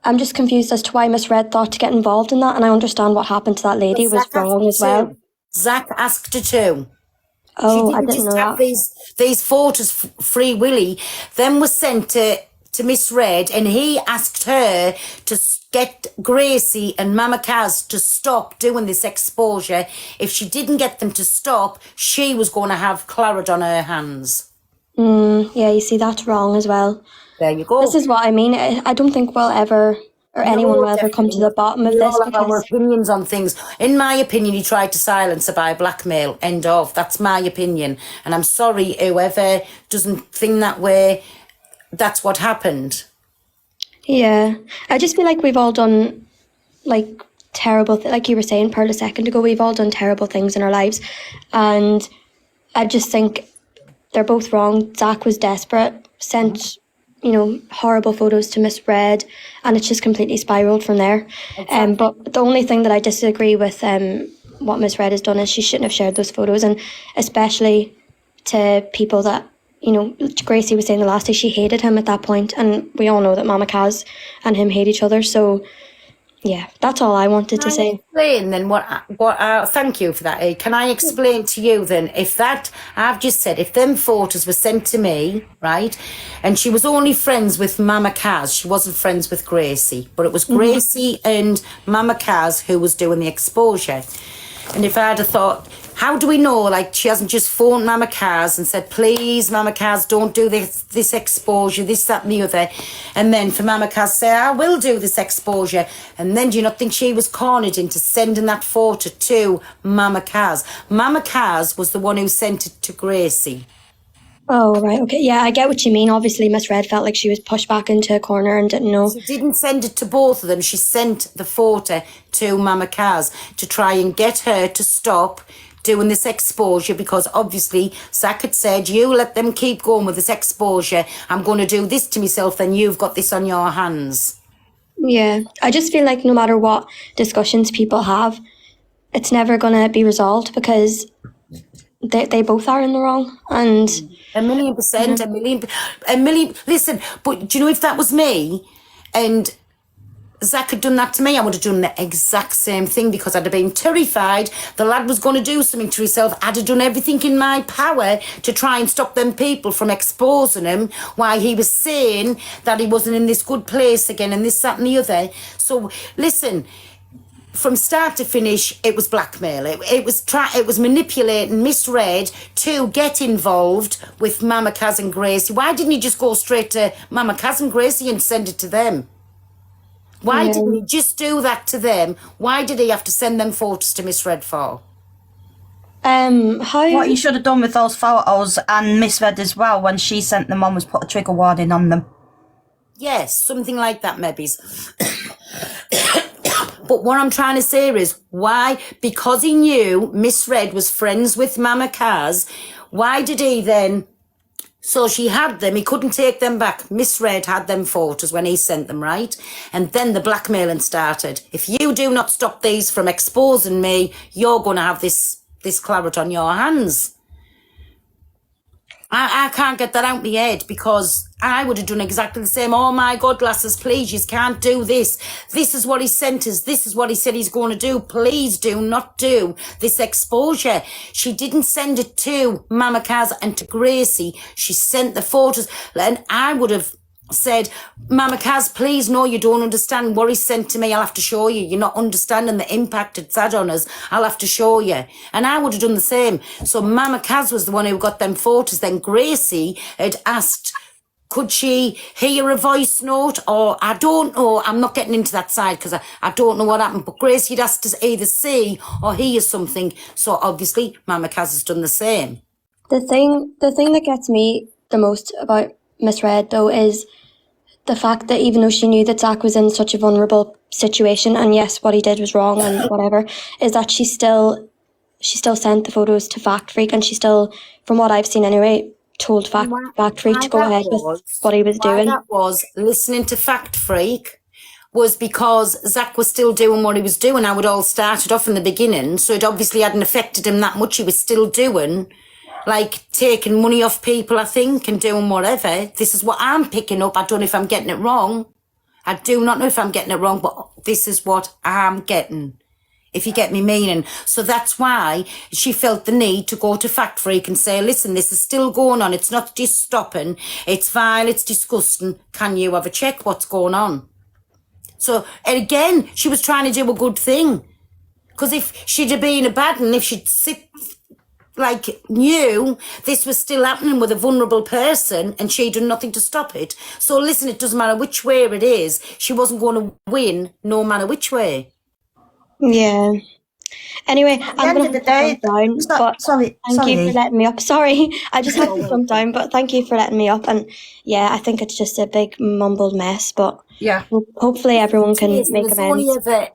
I'm just confused as to why Miss Red thought to get involved in that, and I understand what happened to that lady was wrong as well. Zac asked her to. Oh, She I didn't didn't just know have that. these photos free willy. Them was sent to Miss Red, and he asked her to get Gracie and Mama Kaz to stop doing this exposure. If she didn't get them to stop, she was going to have claret on her hands. Yeah, you see, that's wrong as well. There you go. This is what I mean. I don't think we'll ever, or anyone will ever come to the bottom of We this all have our because opinions on things. In my opinion, he tried to silence her by blackmail. End of. That's my opinion. And I'm sorry, whoever doesn't think that way, that's what happened. yeah, I just feel like we've all done like terrible, like you were saying, Pearl, a second ago, we've all done terrible things in our lives, and I just think they're both wrong. Zac was desperate, sent horrible photos to Miss Red, and it's just completely spiraled from there. But the only thing that I disagree with what Miss Red has done is she shouldn't have shared those photos, and especially to people that Gracie was saying the last day she hated him at that point, and we all know that Mama Kaz and him hate each other. So yeah, that's all I wanted to say. Explain then thank you for that. Can I explain to you then, if that, I've just said, if them photos were sent to me, right, and she was only friends with Mama Kaz, she wasn't friends with Gracie, but it was Gracie and Mama Kaz who was doing the exposure. And if I'd have thought, how do we know, like, she hasn't just phoned Mama Kaz and said, please, Mama Kaz, don't do this exposure, this, that and the other. And then for Mama Kaz to say, I will do this exposure. And then do you not think she was cornered into sending that photo to Mama Kaz? Mama Kaz was the one who sent it to Gracie. Oh, right, okay. Yeah, I get what you mean. Obviously, Miss Red felt like she was pushed back into a corner and didn't know. She didn't send it to both of them. She sent the photo to Mama Kaz to try and get her to stop doing this exposure, because obviously Zac had said, you let them keep going with this exposure. I'm going to do this to myself, then you've got this on your hands. Yeah, I just feel like no matter what discussions people have, it's never going to be resolved because they both are in the wrong. And 1,000,000%, a million. Listen, but do you know, if that was me and Zac had done that to me, I would have done the exact same thing, because I'd have been terrified the lad was going to do something to himself. I'd have done everything in my power to try and stop them people from exposing him while he was saying that he wasn't in this good place again and this, that and the other. So listen, from start to finish, it was blackmail. It was manipulating Miss Red to get involved with Mama Kaz and Gracie. Why didn't he just go straight to Mama Kaz and Gracie and send it to them? Why didn't he just do that to them? Why did he have to send them photos to Miss Red for? What you should have done with those photos and Miss Red as well, when she sent them on, was put a trigger warning on them. Yes, something like that, maybe. But what I'm trying to say is, why? Because he knew Miss Red was friends with Mama Kaz, why did he then... So she had them, he couldn't take them back. Miss Red had them photos when he sent them, right? And then the blackmailing started. If you do not stop these from exposing me, you're going to have this claret on your hands. I can't get that out of my head, because I would have done exactly the same. Oh my God, lasses, please, you can't do this. This is what he sent us. This is what he said he's going to do. Please do not do this exposure. She didn't send it to Mama Kaz and to Gracie. She sent the photos. And I would have said, Mama Kaz, please, no, you don't understand what he sent to me. I'll have to show you. You're not understanding the impact it's had on us. I'll have to show you. And I would have done the same. So Mama Kaz was the one who got them photos. Then Gracie had asked Could she hear a voice note? Or I don't know. I'm not getting into that side because I don't know what happened. But Gracie has to either see or hear something. So obviously Mama Kaz has done the same. The thing that gets me the most about Miss Red, though, is the fact that even though she knew that Zac was in such a vulnerable situation, and yes, what he did was wrong and whatever, is that she still sent the photos to Fact Freak, and she still, from what I've seen anyway, told Fact Freak to go ahead with what he was doing. That was listening to Fact Freak was because Zac was still doing what he was doing. How it all started off in the beginning, so it obviously hadn't affected him that much. He was still doing, like, taking money off people, I think, and doing whatever. This is what I'm picking up. I don't know if I'm getting it wrong. I do not know if I'm getting it wrong, but this is what I'm getting, if you get me meaning. So that's why she felt the need to go to Fact Freak and say, listen, this is still going on. It's not just stopping. It's vile. It's disgusting. Can you have a check what's going on? So, and again, she was trying to do a good thing. Because if she'd have been a bad one, if she'd knew this was still happening with a vulnerable person and she'd done nothing to stop it. So listen, it doesn't matter which way it is. She wasn't going to win no matter which way. Yeah. Anyway, I'm going to day, down, but sorry, thank you for letting me up. Sorry, I just had to jump down, but thank you for letting me up. And yeah, I think it's just a big mumbled mess, but yeah, hopefully everyone can make amends. Only ever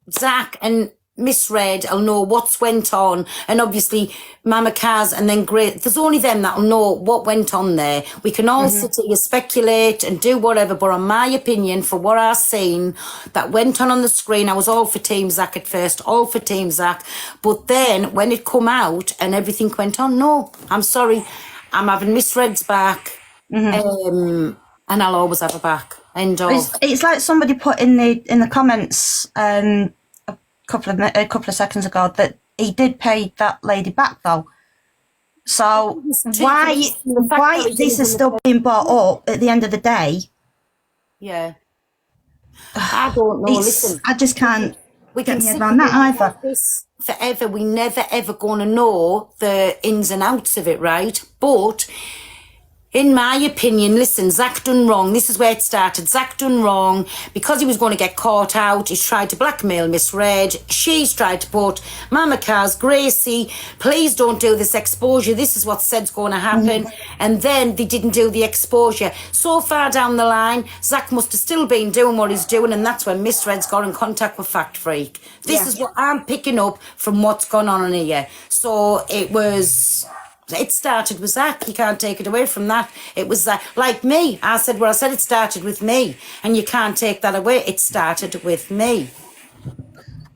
Zac and Miss Red will know what's went on, and obviously Mama Kaz and then there's only them that'll know what went on there. We can all sit here, speculate and do whatever, but on my opinion, for what I've seen that went on the screen, I was all for Team Zac at first, all for Team Zac, but then when it come out and everything went on, no, I'm sorry, I'm having Miss Red's back, and I'll always have her back. End of. It's like somebody put in the comments a couple of seconds ago that he did pay that lady back though. So why this is still being brought up at the end of the day? Yeah, I don't know. Listen, I just can't. We can get around that either. This forever. We never ever going to know the ins and outs of it, right? But in my opinion, listen, Zac done wrong. This is where it started. Zac done wrong because he was going to get caught out. He's tried to blackmail Miss Red. She's tried to put Mama Kaz, Gracie, please don't do this exposure. This is what said's going to happen. And then they didn't do the exposure. So far down the line, Zac must have still been doing what he's doing, and that's when Miss Red's got in contact with Fact Freak. This is what I'm picking up from what's gone on in here. So it started with Zac. You can't take it away from that. It was like me. I said it started with me, and you can't take that away. It started with me.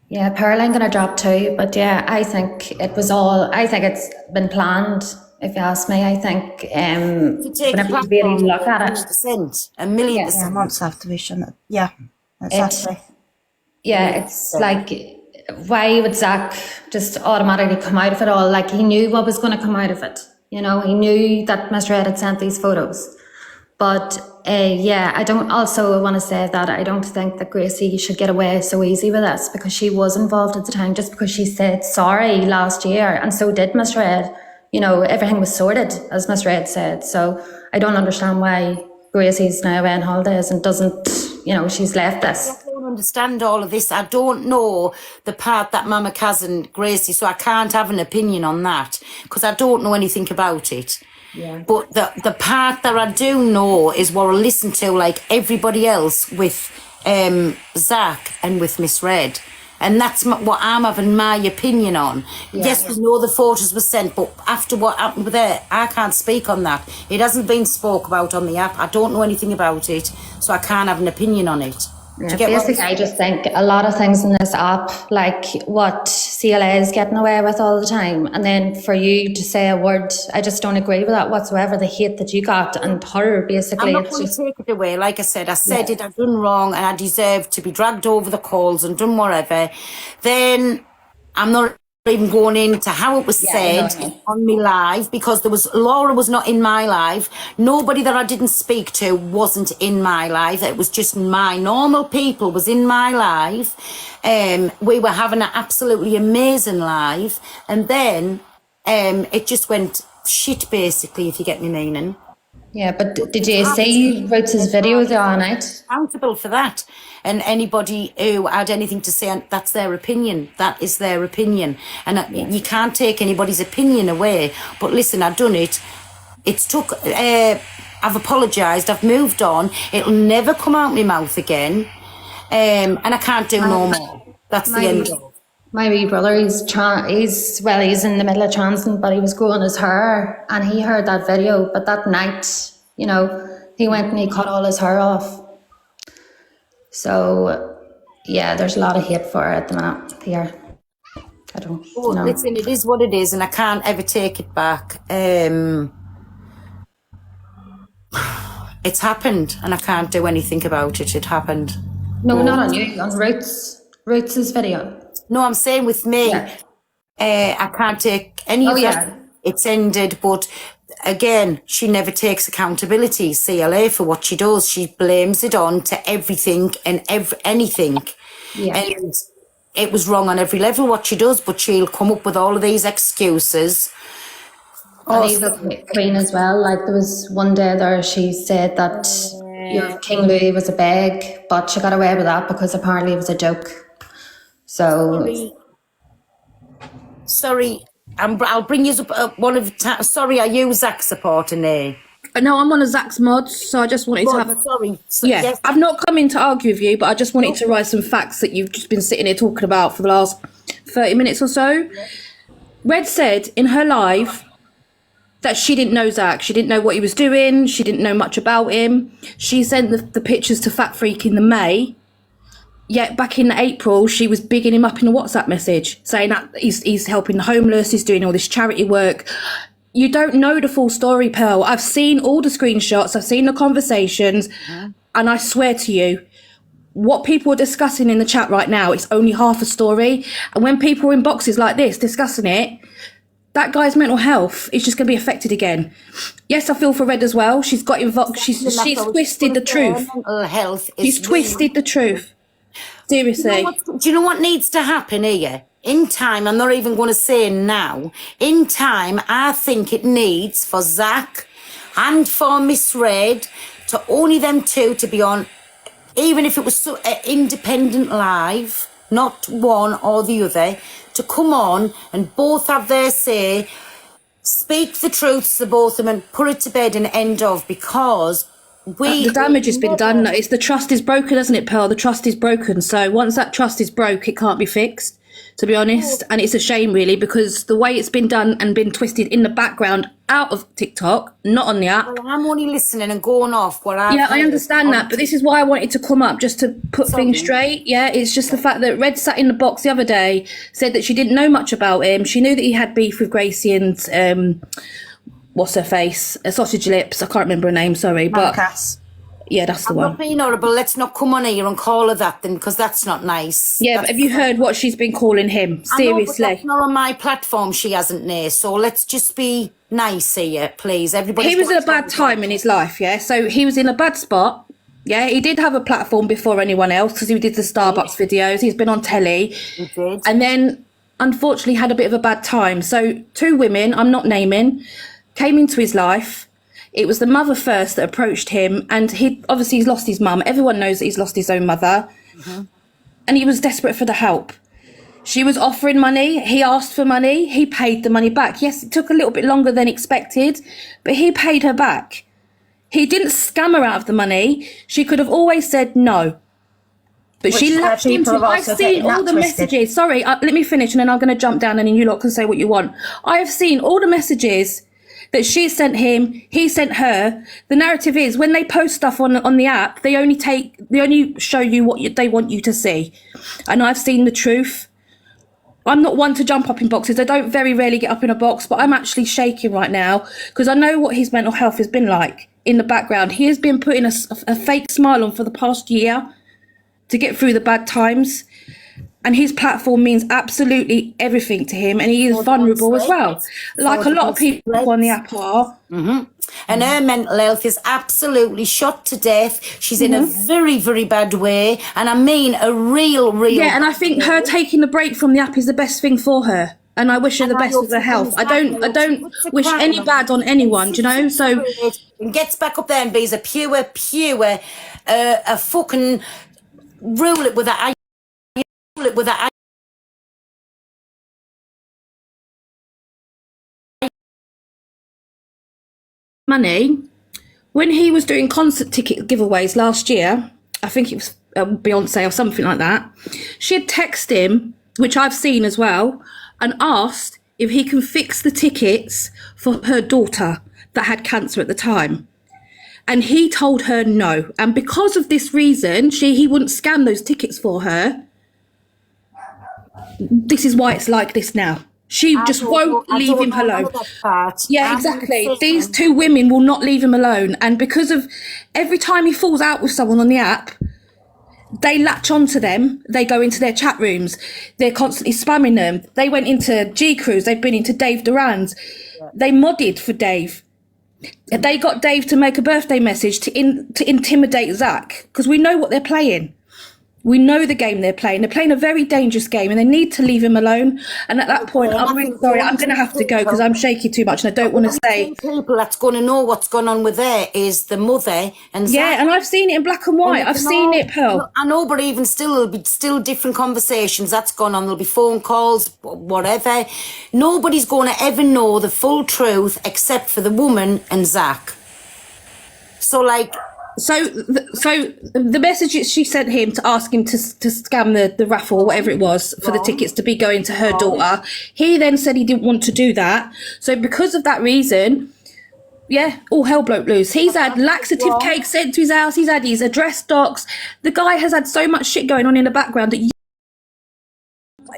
Yeah, Pearl, I'm going to drop too, but yeah, I think it's been planned, if you ask me. I think whenever you really look at it. 100%, 1,000,000%. Yeah, months after we shouldn't. Yeah, exactly. It's like, why would Zac just automatically come out of it all? Like, he knew what was going to come out of it. You know, he knew that Miss Red had sent these photos. But I want to say that I don't think that Gracie should get away so easy with this, because she was involved at the time, just because she said sorry last year, and so did Miss Red. You know, everything was sorted, as Miss Red said. So I don't understand why Gracie's now away on holidays and doesn't, she's left this. I don't understand all of this. I don't know the part that Mama Kaz and Gracie, so I can't have an opinion on that because I don't know anything about it. Yeah. But the part that I do know is what I listen to, like everybody else, with Zac and with Miss Red. And that's what I'm having my opinion on. Yeah. Yes, we know the photos were sent, but after what happened with there, I can't speak on that. It hasn't been spoke about on the app. I don't know anything about it, so I can't have an opinion on it. Yeah, basically, I just think a lot of things in this app, like what CLA is getting away with all the time, and then for you to say a word, I just don't agree with that whatsoever. The hate that you got and her, basically. I'm not going to take it away. Like I said it, I've done wrong, and I deserve to be dragged over the coals and done whatever. Then I'm not even going into how it was said on me live, because Laura was not in my live. Nobody that I didn't speak to wasn't in my live. It was just my normal people was in my live. We were having an absolutely amazing live, and then it just went shit, basically, if you get me meaning. Yeah, but did you see Roots' video the other night? Accountable for that. And anybody who had anything to say, that's their opinion. That is their opinion. And you can't take anybody's opinion away. But listen, I've done it. It's took, I've apologised, I've moved on. It'll never come out my mouth again. And I can't do no more. That's the end of it. My wee brother, he's in the middle of transing, but he was growing his hair, and he heard that video. But that night, you know, he went and he cut all his hair off. So, yeah, there's a lot of hate for it at the minute here. I don't know. Listen, it is what it is, and I can't ever take it back. It's happened, and I can't do anything about it. It happened. No, not on you, on Roots' video. No, I'm saying with me, I can't take any of that. It's ended, but again, she never takes accountability, CLA, for what she does. She blames it on to everything and anything. Yeah. And it was wrong on every level what she does, but she'll come up with all of these excuses. And even Queen as well, like there was one day there she said that your King Louis was a beg, but she got away with that because apparently it was a joke. So sorry, I'll bring you up one of the time. Sorry, are you Zac supporting there? No, I'm one of Zac's mods, so I just wanted to have. Sorry. Yes. I've not come in to argue with you, but I just wanted to write some facts that you've just been sitting here talking about for the last 30 minutes or so. Red said in her live that she didn't know Zac. She didn't know what he was doing. She didn't know much about him. She sent the pictures to Fat Freak in the May. Yet back in April, she was bigging him up in a WhatsApp message, saying that he's helping the homeless, he's doing all this charity work. You don't know the full story, Pearl. I've seen all the screenshots, I've seen the conversations, and I swear to you, what people are discussing in the chat right now, it's only half a story. And when people are in boxes like this discussing it, that guy's mental health is just going to be affected again. Yes, I feel for Red as well. She's got involved. She's twisted the truth. Mental health is She's twisted the truth. Seriously. Do you know what needs to happen here? In time, I'm not even going to say now. In time, I think it needs for Zac and for Miss Red to only them two to be on, even if it was independent live, not one or the other, to come on and both have their say, speak the truth to both of them and put it to bed and end of, because the damage has been done. It's the trust is broken, isn't it, Pearl? The trust is broken. So once that trust is broke, it can't be fixed, to be honest. And it's a shame, really, because the way it's been done and been twisted in the background out of TikTok, not on the app. Well, I'm only listening and going off what I. Yeah, I understand that, but this is why I wanted to come up, just to put things straight. Yeah, it's just the fact that Red sat in the box the other day, said that she didn't know much about him. She knew that he had beef with Gracie and what's her face? Sausage Lips. I can't remember her name, sorry. But Cass. Yeah, that's the one. I'm not being horrible. Let's not come on here and call her that then, because that's not nice. Yeah, but have you heard what she's been calling him? Seriously. I know, but that's not on my platform. She hasn't there. So let's just be nice here, please. Everybody. He was in a bad time in his life, yeah? So he was in a bad spot. Yeah, he did have a platform before anyone else because he did the Starbucks videos. He's been on telly. He did. And then, unfortunately, had a bit of a bad time. So 2 women, I'm not naming, came into his life. It was the mother first that approached him, and he's lost his mum. Everyone knows that he's lost his own mother. And he was desperate for the help. She was offering money. He asked for money. He paid the money back. Yes, it took a little bit longer than expected, but he paid her back. He didn't scam her out of the money. She could have always said no. But she latched into it. I've seen all the messages. Sorry, let me finish, and then I'm going to jump down, and then you lot can say what you want. I have seen all the messages that she sent him, he sent her. The narrative is when they post stuff on the app, they only show you what they want you to see. And I've seen the truth. I'm not one to jump up in boxes. I don't very rarely get up in a box, but I'm actually shaking right now because I know what his mental health has been like in the background. He has been putting a fake smile on for the past year to get through the bad times. And his platform means absolutely everything to him, and he is vulnerable as well, like a lot of people on the app are. And her mental health is absolutely shot to death. She's in a very, very bad way, and I mean a real. Yeah, and I think her taking the break from the app is the best thing for her. and I wish her the And I best hope with her she health. comes I back don't and puts a wish crown any on bad on anyone, do you know? So and gets back up there and be's a pure, a fucking rule it with a rule it with a money. When he was doing concert ticket giveaways last year, I think it was Beyonce or something like that, she had texted him, which I've seen as well, and asked if he can fix the tickets for her daughter that had cancer at the time. And he told her no. And because of this reason, he wouldn't scan those tickets for her. This is why it's like this now. She just won't leave him alone. Yeah, exactly. These two women will not leave him alone. And because of every time he falls out with someone on the app, they latch onto them. They go into their chat rooms. They're constantly spamming them. They went into G Cruise. They've been into Dave Duran's. They modded for Dave. They got Dave to make a birthday message to intimidate Zac, because we know what they're playing. We know the game they're playing. They're playing a very dangerous game, and they need to leave him alone. And at that point, I'm really sorry. I'm going to have to go because I'm shaking too much, and I don't want to say. People that's going to know what's going on with her is the mother and Zac. Yeah, and I've seen it in black and white. I've seen it, Pearl. I know, but even still, there'll be still different conversations that's gone on. There'll be phone calls, whatever. Nobody's going to ever know the full truth except for the woman and Zac. So, like. So the message she sent him to ask him to scam the raffle, whatever it was, for the tickets to be going to her daughter. He then said he didn't want to do that. So because of that reason, yeah, all hell broke loose. He's had laxative cake sent to his house. He's had his address docs. The guy has had so much shit going on in the background that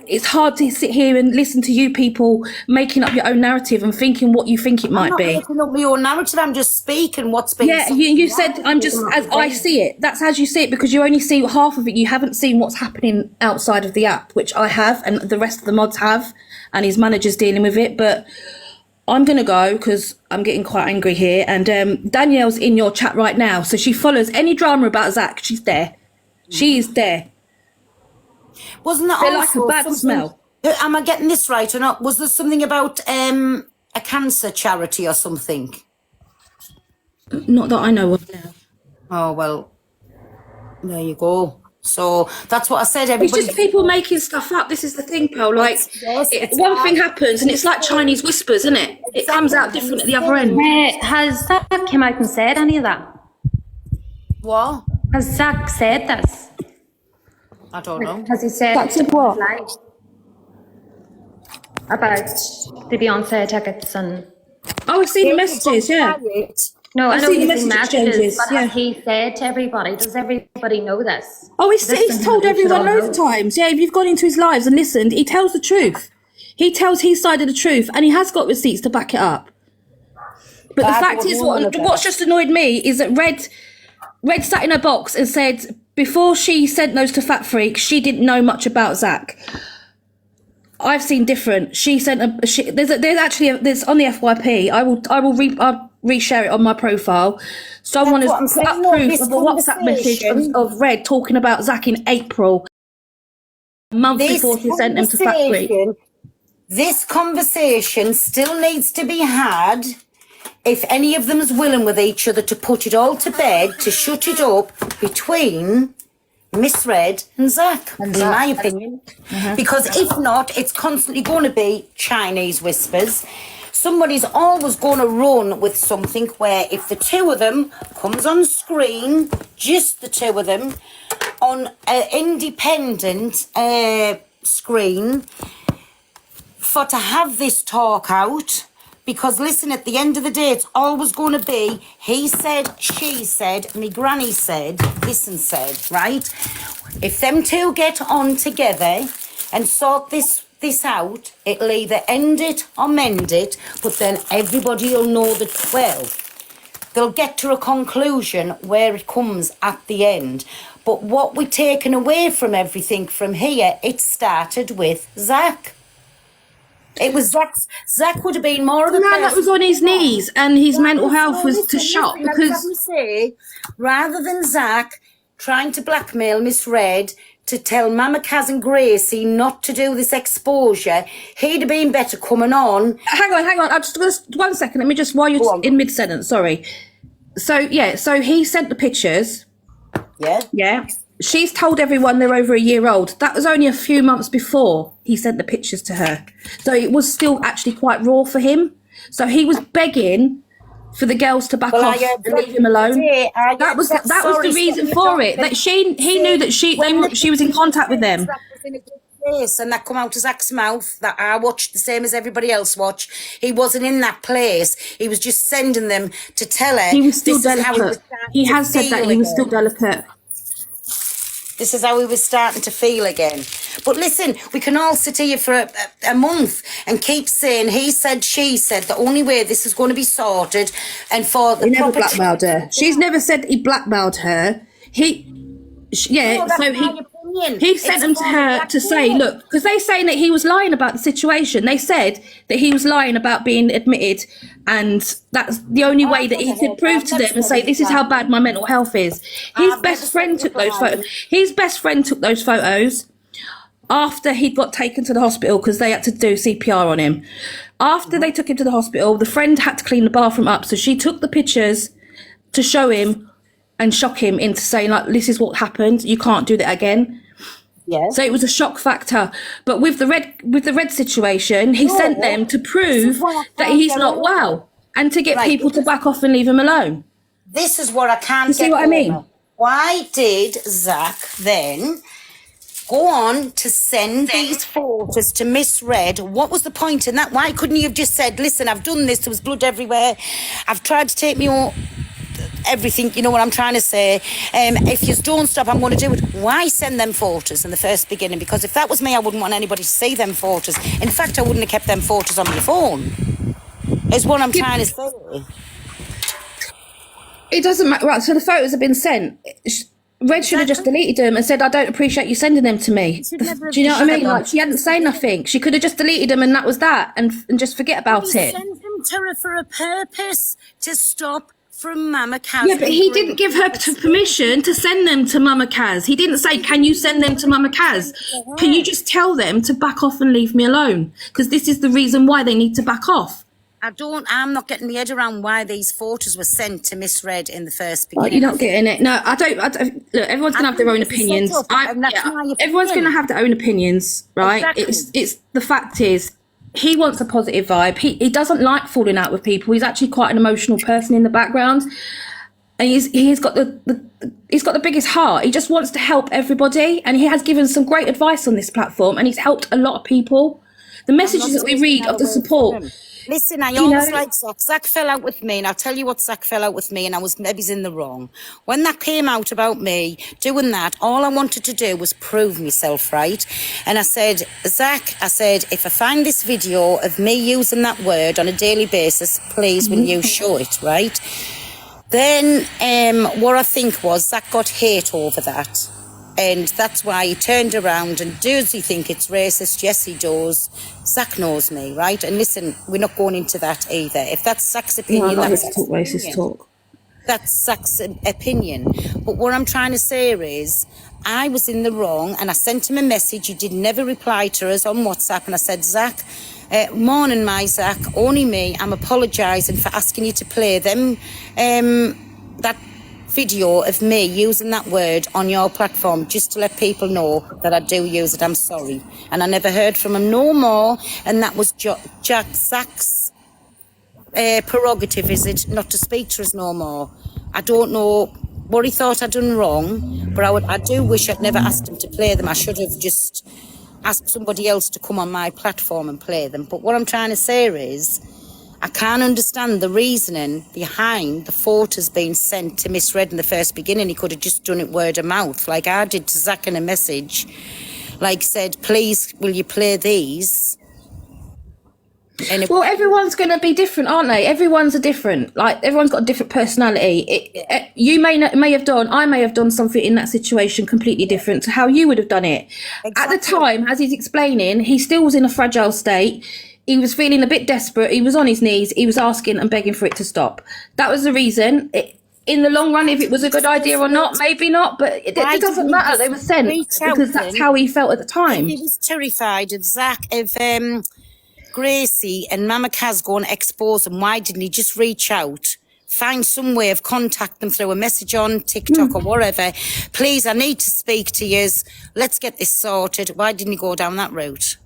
it's hard to sit here and listen to you people making up your own narrative and thinking what you think it might be. I'm not making up my own narrative. I'm just speaking what's been said. Yeah, you said I'm just as I see it. That's as you see it, because you only see half of it. You haven't seen what's happening outside of the app, which I have, and the rest of the mods have, and his manager's dealing with it. But I'm going to go because I'm getting quite angry here. And Danielle's in your chat right now, so she follows any drama about Zac. She's there. She is there. Wasn't that They're also like a bad smell? Am I getting this right or not? Was there something about a cancer charity or something? Not that I know of now. Oh, well, there you go. So that's what I said. Everybody. It's just people making stuff up. This is the thing, Pearl. Like, one thing happens and it's like Chinese whispers, isn't it? It comes out different at the other end. Has Zac come out and said any of that? What? Has Zac said this? I don't know. Has he said what? About the Beyonce tickets and? Oh, I've seen the messages, yeah. No, I I've know seen the he's seen message messages, exchanges, but yeah. has he said to everybody? Does everybody know this? Oh, he's told everyone loads of times. Yeah, if you've gone into his lives and listened, he tells the truth. He tells his side of the truth, and he has got receipts to back it up. But the fact is, what's just annoyed me is that Red sat in her box and said before she sent those to Fat Freak, she didn't know much about Zac. I've seen different. She sent there's on the FYP. I'll reshare it on my profile. Someone has put up proof of a WhatsApp message of Red talking about Zac in April, a month before she sent them to Fat Freak. This conversation still needs to be had. If any of them is willing with each other to put it all to bed, to shut it up between Miss Red and Zac, in my opinion. Because if not, it's constantly going to be Chinese whispers. Somebody's always going to run with something where if the two of them comes on screen, just the two of them, on an independent screen, for to have this talk out. Because listen, at the end of the day, it's always going to be he said, she said, me granny said, this and said, right? If them two get on together and sort this out, it'll either end it or mend it, but then everybody will know that, well, they'll get to a conclusion where it comes at the end. But what we're taking away from everything from here, it started with Zac. It was Zac would have been more of a man that was on his knees, and his mental health was to shot because rather than Zac trying to blackmail Miss Red to tell Mama Kaz and Gracie not to do this exposure, he'd have been better coming on. Hang on. I just 1 second. Let me just, while you're in mid sentence, sorry. So he sent the pictures. Yeah. Yeah. She's told everyone they're over a year old. That was only a few months before he sent the pictures to her. So it was still actually quite raw for him. So he was begging for the girls to back off and leave him alone. That was the reason for it. That he knew that she was in contact with them. And that come out of Zac's mouth that I watched the same as everybody else watched. He wasn't in that place. He was just sending them to tell her. He was still delicate. He has said that he was still delicate. This is how he was starting to feel again. But listen, we can all sit here for a month and keep saying he said, she said, the only way this is going to be sorted and for the He never blackmailed her. She's never said he blackmailed her. He sent them to her to say, look, because they're saying that he was lying about the situation. They said that he was lying about being admitted, and that's the only way that he could prove to them and say, this is how bad my mental health is. His best friend took those photos. His best friend took those photos after he got taken to the hospital because they had to do CPR on him. After they took him to the hospital, the friend had to clean the bathroom up, so she took the pictures to show him and shock him into saying, like, this is what happened, you can't do that again. Yeah. So it was a shock factor. But with the red situation, he sent them to prove that he's not well and to get people to back off and leave him alone. This is what I can't get. You see what I mean? Why did Zac then go on to send these photos to Miss Red? What was the point in that? Why couldn't you have just said, listen, I've done this, there was blood everywhere, I've tried to take me all everything, you know what I'm trying to say. If you don't stop, I'm going to do it. Why send them photos in the first beginning? Because if that was me, I wouldn't want anybody to see them photos. In fact, I wouldn't have kept them photos on my phone, is what I'm trying to say. It doesn't matter. Right, so the photos have been sent. Red should have just deleted them and said, I don't appreciate you sending them to me. Do you know what I mean? Like, she hadn't said nothing. She could have just deleted them and that was that, and just forget about it. Send them to her for a purpose, to stop from Mama Kaz. Yeah, but he didn't give her permission to send them to Mama Kaz. He didn't say, can you send them to Mama Kaz? Can you just tell them to back off and leave me alone? Because this is the reason why they need to back off. I'm not getting my head around why these photos were sent to Miss Red in the first beginning. You're not getting it. No, I don't. Look, everyone's going to have their own opinions. Everyone's going to have their own opinions, right? Exactly. It's the fact is, he wants a positive vibe. He doesn't like falling out with people. He's actually quite an emotional person in the background, and he's got the biggest heart. He just wants to help everybody, and he has given some great advice on this platform, and he's helped a lot of people. The messages that we read of the support. Listen, I almost like Zac. Zac fell out with me, and I'll tell you what, Zac fell out with me, and I was maybe in the wrong. When that came out about me doing that, all I wanted to do was prove myself, right? And I said, Zac, if I find this video of me using that word on a daily basis, please, will you show it, right? Then what I think was Zac got hate over that. And that's why he turned around and does he think it's racist? Yes, he does. Zac knows me, right? And listen, we're not going into that either. If that's Zac's opinion, that's racist talk. That's Zac's opinion. But what I'm trying to say is, I was in the wrong, and I sent him a message. He did never reply to us on WhatsApp, and I said, Zac, morning, my Zac, only me. I'm apologising for asking you to play them. That video of me using that word on your platform just to let people know that I do use it. I'm sorry. And I never heard from him no more, and that was Zac's prerogative, is it, not to speak to us no more. I don't know what he thought I'd done wrong, but I do wish I'd never asked him to play them. I should have just asked somebody else to come on my platform and play them. But what I'm trying to say is, I can't understand the reasoning behind the photos being sent to Miss Red in the first beginning. He could have just done it word of mouth, like I did to Zac in a message, like said, please, will you play these? Well, everyone's going to be different, aren't they? Everyone's different. Like, everyone's got a different personality. You may have done something in that situation completely different to how you would have done it. Exactly. At the time, as he's explaining, he still was in a fragile state. He was feeling a bit desperate. He was on his knees. He was asking and begging for it to stop. That was the reason. in the long run, if it was a good idea or not, maybe not, but it doesn't matter. They were sent because that's how he felt at the time. He was terrified of Zac, of Gracie and Mama Kaz going to expose him. Why didn't he just reach out? Find some way of contact them through a message on TikTok or whatever. Please, I need to speak to yous. Let's get this sorted. Why didn't he go down that route?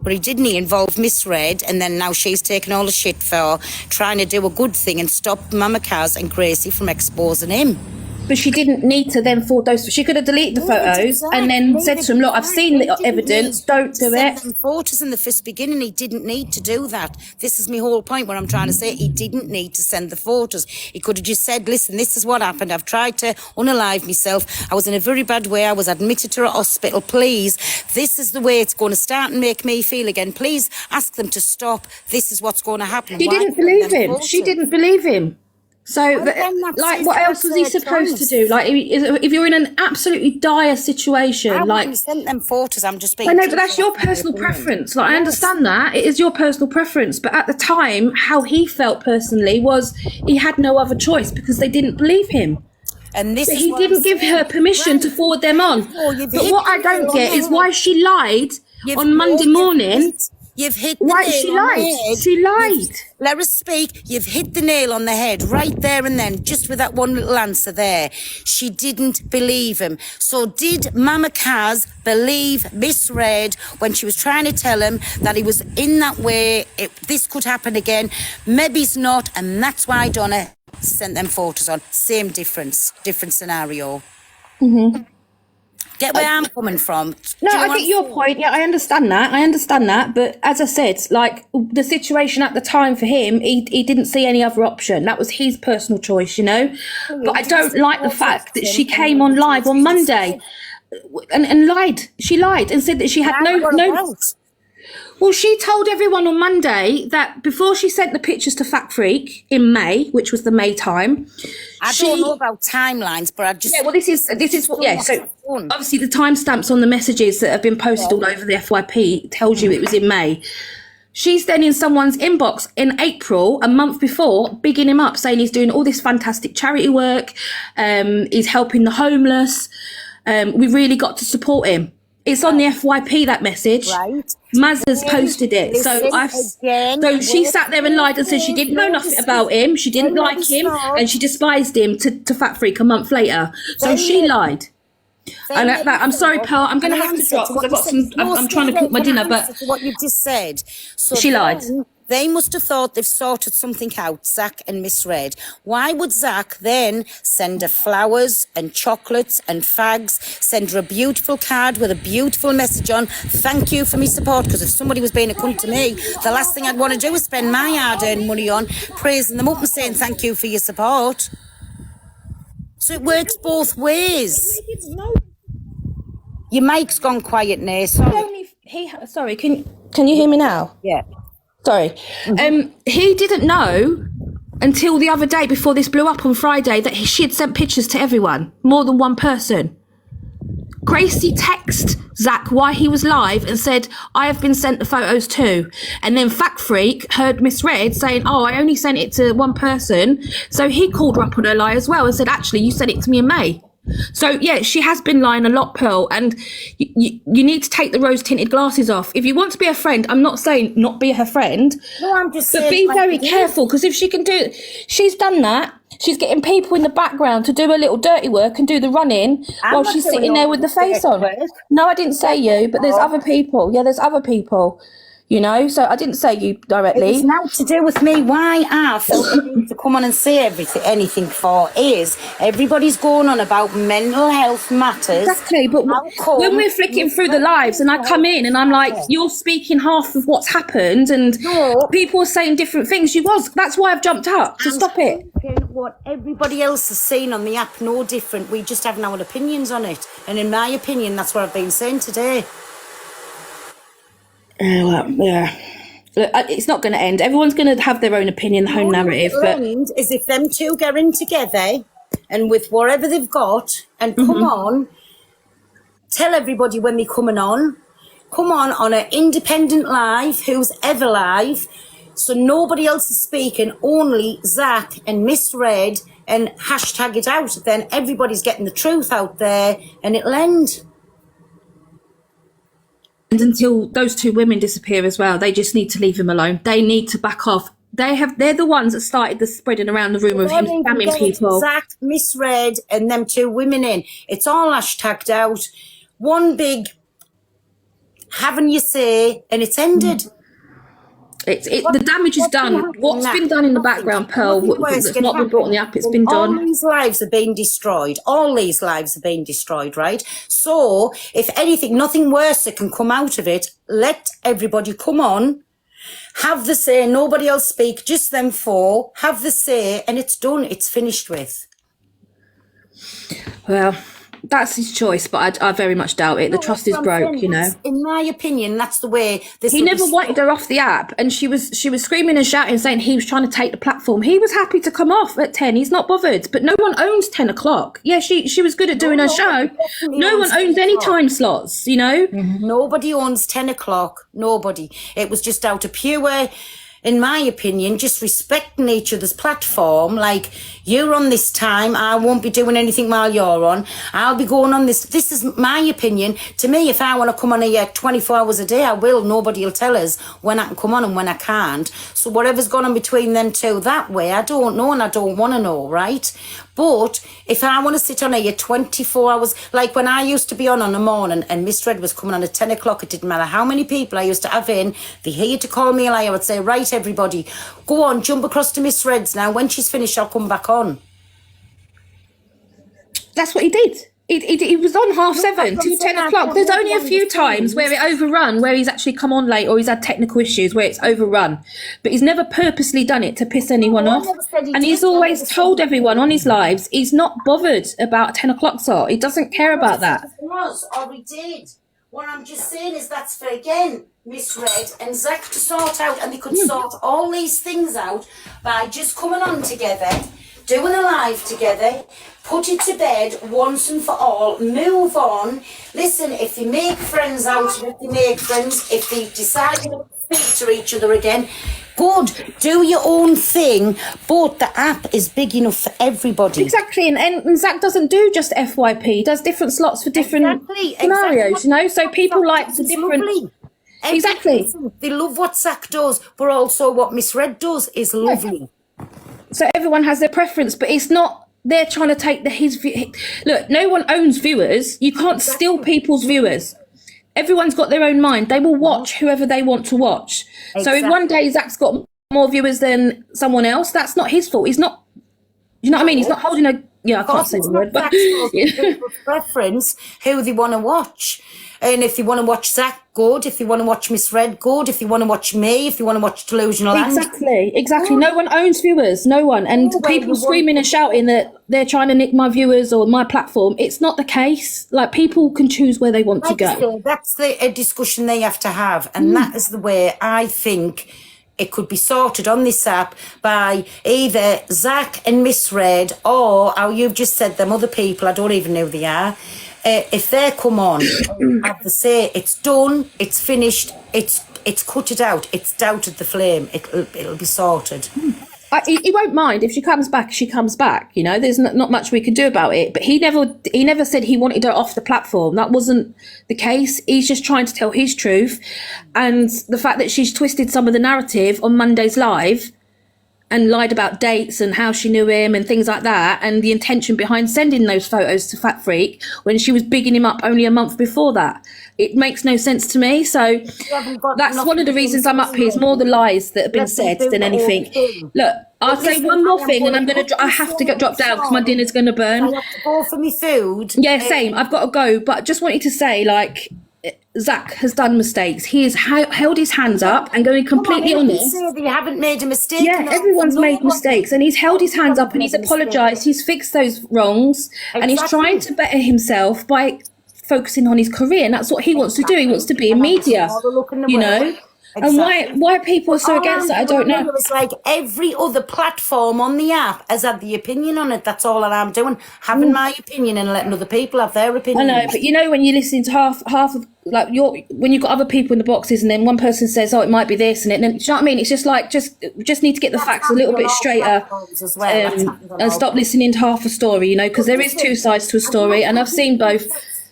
But he didn't. He involved Miss Red, and then now she's taking all the shit for trying to do a good thing and stop Mama Kaz and Gracie from exposing him. But she didn't need to then forward those. She could have deleted the photos and then said to him, look, I've seen the evidence, don't do it. Them photos in the first beginning, he didn't need to do that. This is my whole point, what I'm trying to say. He didn't need to send the photos. He could have just said, listen, this is what happened. I've tried to unalive myself. I was in a very bad way. I was admitted to a hospital. Please, this is the way it's going to start and make me feel again. Please ask them to stop. This is what's going to happen. She didn't believe him. She didn't believe him. So, like, what else was he supposed to do? Like, if you're in an absolutely dire situation, I like, wouldn't send them photos. I'm just being. I know, but that's your personal preference. Like, I understand that it is your personal preference, but at the time, how he felt personally was he had no other choice because they didn't believe him. And this, but he didn't give her permission to forward them on. But what I don't get is why she lied on Monday morning. You've hit the Why nail she on lied? the head. She lied. Let us speak. You've hit the nail on the head right there and then, just with that one little answer there. She didn't believe him. So did Mama Kaz believe Miss Red when she was trying to tell him that he was in that way, this could happen again? Maybe it's not, and that's why Donna sent them photos on. Same difference, different scenario. Mm-hmm. Get where I'm coming from. No, I get your point. Yeah, I understand that. But as I said, like, the situation at the time for him, he didn't see any other option. That was his personal choice, you know. But I don't like the fact that she came on live on Monday and lied. She lied and said that she had no. Well, she told everyone on Monday that before she sent the pictures to Fat Freak in May, which was the May time. I don't know about timelines, but I just... Yeah, well, this is what... Yeah, so obviously the timestamps on the messages that have been posted all over the FYP tells you it was in May. She's then in someone's inbox in April, a month before, bigging him up, saying he's doing all this fantastic charity work, he's helping the homeless, we really got to support him. It's on the FYP, that message. Right. Maz has posted it. So she sat there and lied and said she didn't know nothing about him. She didn't like him and she despised him to Fat Freak a month later. So she lied. And I'm sorry, Pearl, I'm going to have to drop because I've got some, I'm trying to cook my dinner, but... What you've just said. So she lied. They must have thought they've sorted something out, Zac and Miss Red. Why would Zac then send her flowers and chocolates and fags, send her a beautiful card with a beautiful message on, thank you for my support, because if somebody was being a cunt to me, the last thing I'd want to do is spend my hard-earned money on praising them up and saying thank you for your support. So it works both ways. Your mic's gone quiet now. Sorry, can you hear me now? Yeah. Sorry. He didn't know until the other day before this blew up on Friday that she had sent pictures to everyone, more than one person. Gracie texted Zac while he was live and said, I have been sent the photos too. And then Fat Freak heard Miss Red saying, oh, I only sent it to one person. So he called her up on her lie as well and said, actually, you sent it to me in May. So, yeah, she has been lying a lot, Pearl, and you need to take the rose-tinted glasses off. If you want to be a friend, I'm not saying not be her friend. No, I'm just saying... But be very careful, because if she can do it... She's done that. She's getting people in the background to do a little dirty work and do the running while she's sitting there with the face on. No, I didn't say you, but there's other people. Yeah, there's other people. You know, so I didn't say you directly. It's now to do with me. Why I felt the need to come on and say anything for is everybody's going on about mental health matters. Exactly, but when we're flicking through the lives and I come in and I'm like, you're speaking half of what's happened and people are saying different things. That's why I've jumped up to stop it. What everybody else has seen on the app, no different. We just have our opinions on it. And in my opinion, that's what I've been saying today. Well, yeah. Look, it's not going to end. Everyone's going to have their own opinion, their own narrative. But end is if them two get in together and with whatever they've got and come on, tell everybody when they're coming on. Come on an independent live, who's ever live. So nobody else is speaking, only Zac and Miss Red and hashtag it out. Then everybody's getting the truth out there and it'll end. And until those two women disappear as well, they just need to leave him alone. They need to back off. They're the ones that started the spreading around the rumour of him spamming people. Zac, Miss Red, and them two women in. It's all hashtagged out. One big having you say, and it's ended. The damage is done. What's been done in the background, Pearl, that's not been brought on the app, it's been done. All these lives are being destroyed. All these lives are being destroyed, right? So, if anything, nothing worse that can come out of it, let everybody come on, have the say, nobody else speak, just them four, have the say, and it's done, it's finished with. Well, that's his choice, but I very much doubt it. The trust is broke, you know. In my opinion, that's the way this. He never wanted her off the app, and she was screaming and shouting, saying he was trying to take the platform. He was happy to come off at 10. He's not bothered, but no one owns 10 o'clock. Yeah, she was good at doing her show. No one owns any time slots, you know. Nobody owns 10 o'clock. Nobody. It was just out of pure, in my opinion, just respecting each other's platform. Like, you're on this time, I won't be doing anything while you're on. I'll be going on this. This is my opinion. To me, if I want to come on here 24 hours a day, I will. Nobody will tell us when I can come on and when I can't. So whatever's gone on between them two that way, I don't know and I don't want to know, right? But if I want to sit on here 24 hours, like when I used to be on a morning and Miss Red was coming on at 10 o'clock, it didn't matter how many people I used to have in, they hated to call me a liar. I would say, right, everybody, go on, jump across to Miss Red's now. When she's finished, I'll come back on. That's what he did. He was on 7:30 till 10 o'clock. There's only a few times where it overrun, where he's actually come on late or he's had technical issues where it's overrun. But he's never purposely done it to piss anyone off. And he's always told everyone on his lives he's not bothered about 10 o'clock slot. He doesn't care about that. Or he did. What I'm just saying is that's for, again, Miss Red and Zac to sort out, and they could sort all these things out by just coming on together, doing a live together, put it to bed once and for all, move on. Listen, if they make friends out of it, they make friends. If they decide to speak to each other again, good, do your own thing, but the app is big enough for everybody. Exactly, and Zac doesn't do just FYP, he does different slots for different scenarios, you know, so people like the different... Lovely. Exactly. They love what Zac does, but also what Miss Red does is lovely. So everyone has their preference, but it's not... They're trying to take look, no one owns viewers. You can't steal people's viewers. Everyone's got their own mind. They will watch whoever they want to watch. Exactly. So if one day Zac's got more viewers than someone else, that's not his fault. He's not, you know what I mean? He's not holding a, I can't say the word, but preference who they want to watch. And if they want to watch Zac, good. If they want to watch Miss Red, good. If they want to watch me, if they want to watch Delusional Exactly. No one owns viewers. No one. And people screaming and shouting that they're trying to nick my viewers or my platform. It's not the case. Like, people can choose where they want to go. That's a discussion they have to have. And that is the way I think it could be sorted on this app by either Zac and Miss Red, or how you've just said them other people, I don't even know who they are. If they come on, have to say it's done, it's finished, it's cut it out, it's doubted the flame, it'll be sorted. He won't mind if she comes back. She comes back. You know, there's not much we can do about it. But he never said he wanted her off the platform. That wasn't the case. He's just trying to tell his truth, and the fact that she's twisted some of the narrative on Monday's live and lied about dates and how she knew him and things like that, and the intention behind sending those photos to Fat Freak when she was bigging him up only a month before that. It makes no sense to me. So that's one of the reasons I'm up here, is more the lies that have been said than anything. Look, I'll say one more thing, and I have to get dropped down because my dinner's going to burn. I have to go for my food. Yeah, same. I've got to go. But just wanted to say, like, Zac has done mistakes. He has held his hands up and going completely honest. You haven't made a mistake. Yeah, everyone's made mistakes, and he's held his hands up and he's apologised. He's fixed those wrongs, and he's trying to better himself by focusing on his career, and that's what he wants to do. He wants to be in media, you know. And why people are so against it, I don't know. It's like every other platform on the app has had the opinion on it. That's all that I'm doing, having my opinion and letting other people have their opinion. I know, but you know when you're listening to half of like when you've got other people in the boxes, and then one person says, "Oh, it might be this," and then do you know what I mean? It's just like just need to get the facts a little bit straighter, and stop listening to half a story, you know, because there is two sides to a story, and I've seen both.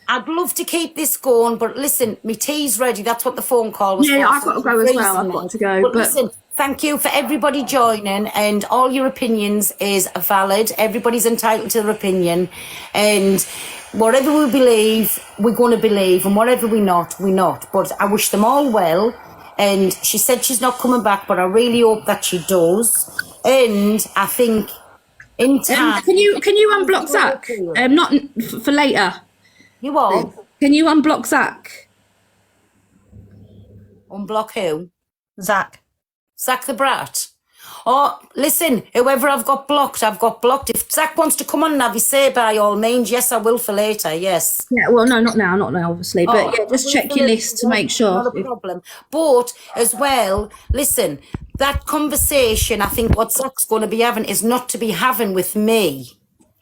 I'd love to keep this going, but listen, my tea's ready. That's what the phone call was for. Yeah, I've got to go as well. I've got to go. But listen, thank you for everybody joining, and all your opinions is valid. Everybody's entitled to their opinion, and whatever we believe, we're going to believe, and whatever we're not, we're not. But I wish them all well, and she said she's not coming back, but I really hope that she does. And I think in time... Can you unblock Zac? Not for later. You what? Can you unblock Zac? Unblock who? Zac. Zac the Brat. Oh, listen, whoever I've got blocked, I've got blocked. If Zac wants to come on and have his say, by all means, yes, I will for later, yes. Yeah, well, no, not now, obviously. But yeah, just check your list to make sure. Not a problem. But as well, listen, that conversation, I think what Zac's going to be having is not to be having with me.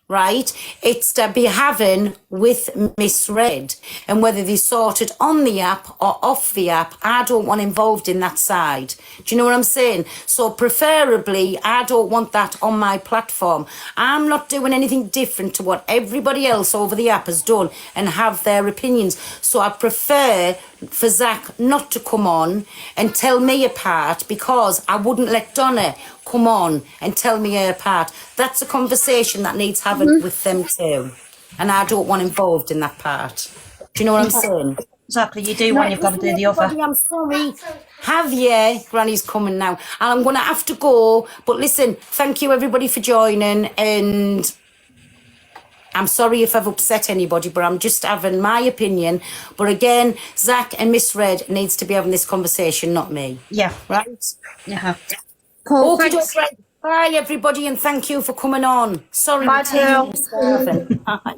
Right? It's to be having with Miss Red, and whether they sort it on the app or off the app, I don't want involved in that side. Do you know what I'm saying? So preferably, I don't want that on my platform. I'm not doing anything different to what everybody else over the app has done and have their opinions. So I prefer for Zac not to come on and tell me apart, because I wouldn't let Donna come on and tell me her part. That's a conversation that needs having with them too, and I don't want involved in that part. Do you know what I'm saying? Exactly, you do one, you've got to do the other. I'm sorry. Javier, Granny's coming now, and I'm going to have to go. But listen, thank you everybody for joining, and I'm sorry if I've upset anybody, but I'm just having my opinion. But again, Zac and Miss Red needs to be having this conversation, not me. Yeah. Right? Yeah. Cool, Okay, thanks. right. Bye, everybody, and thank you for coming on. Sorry, Bye, Bye.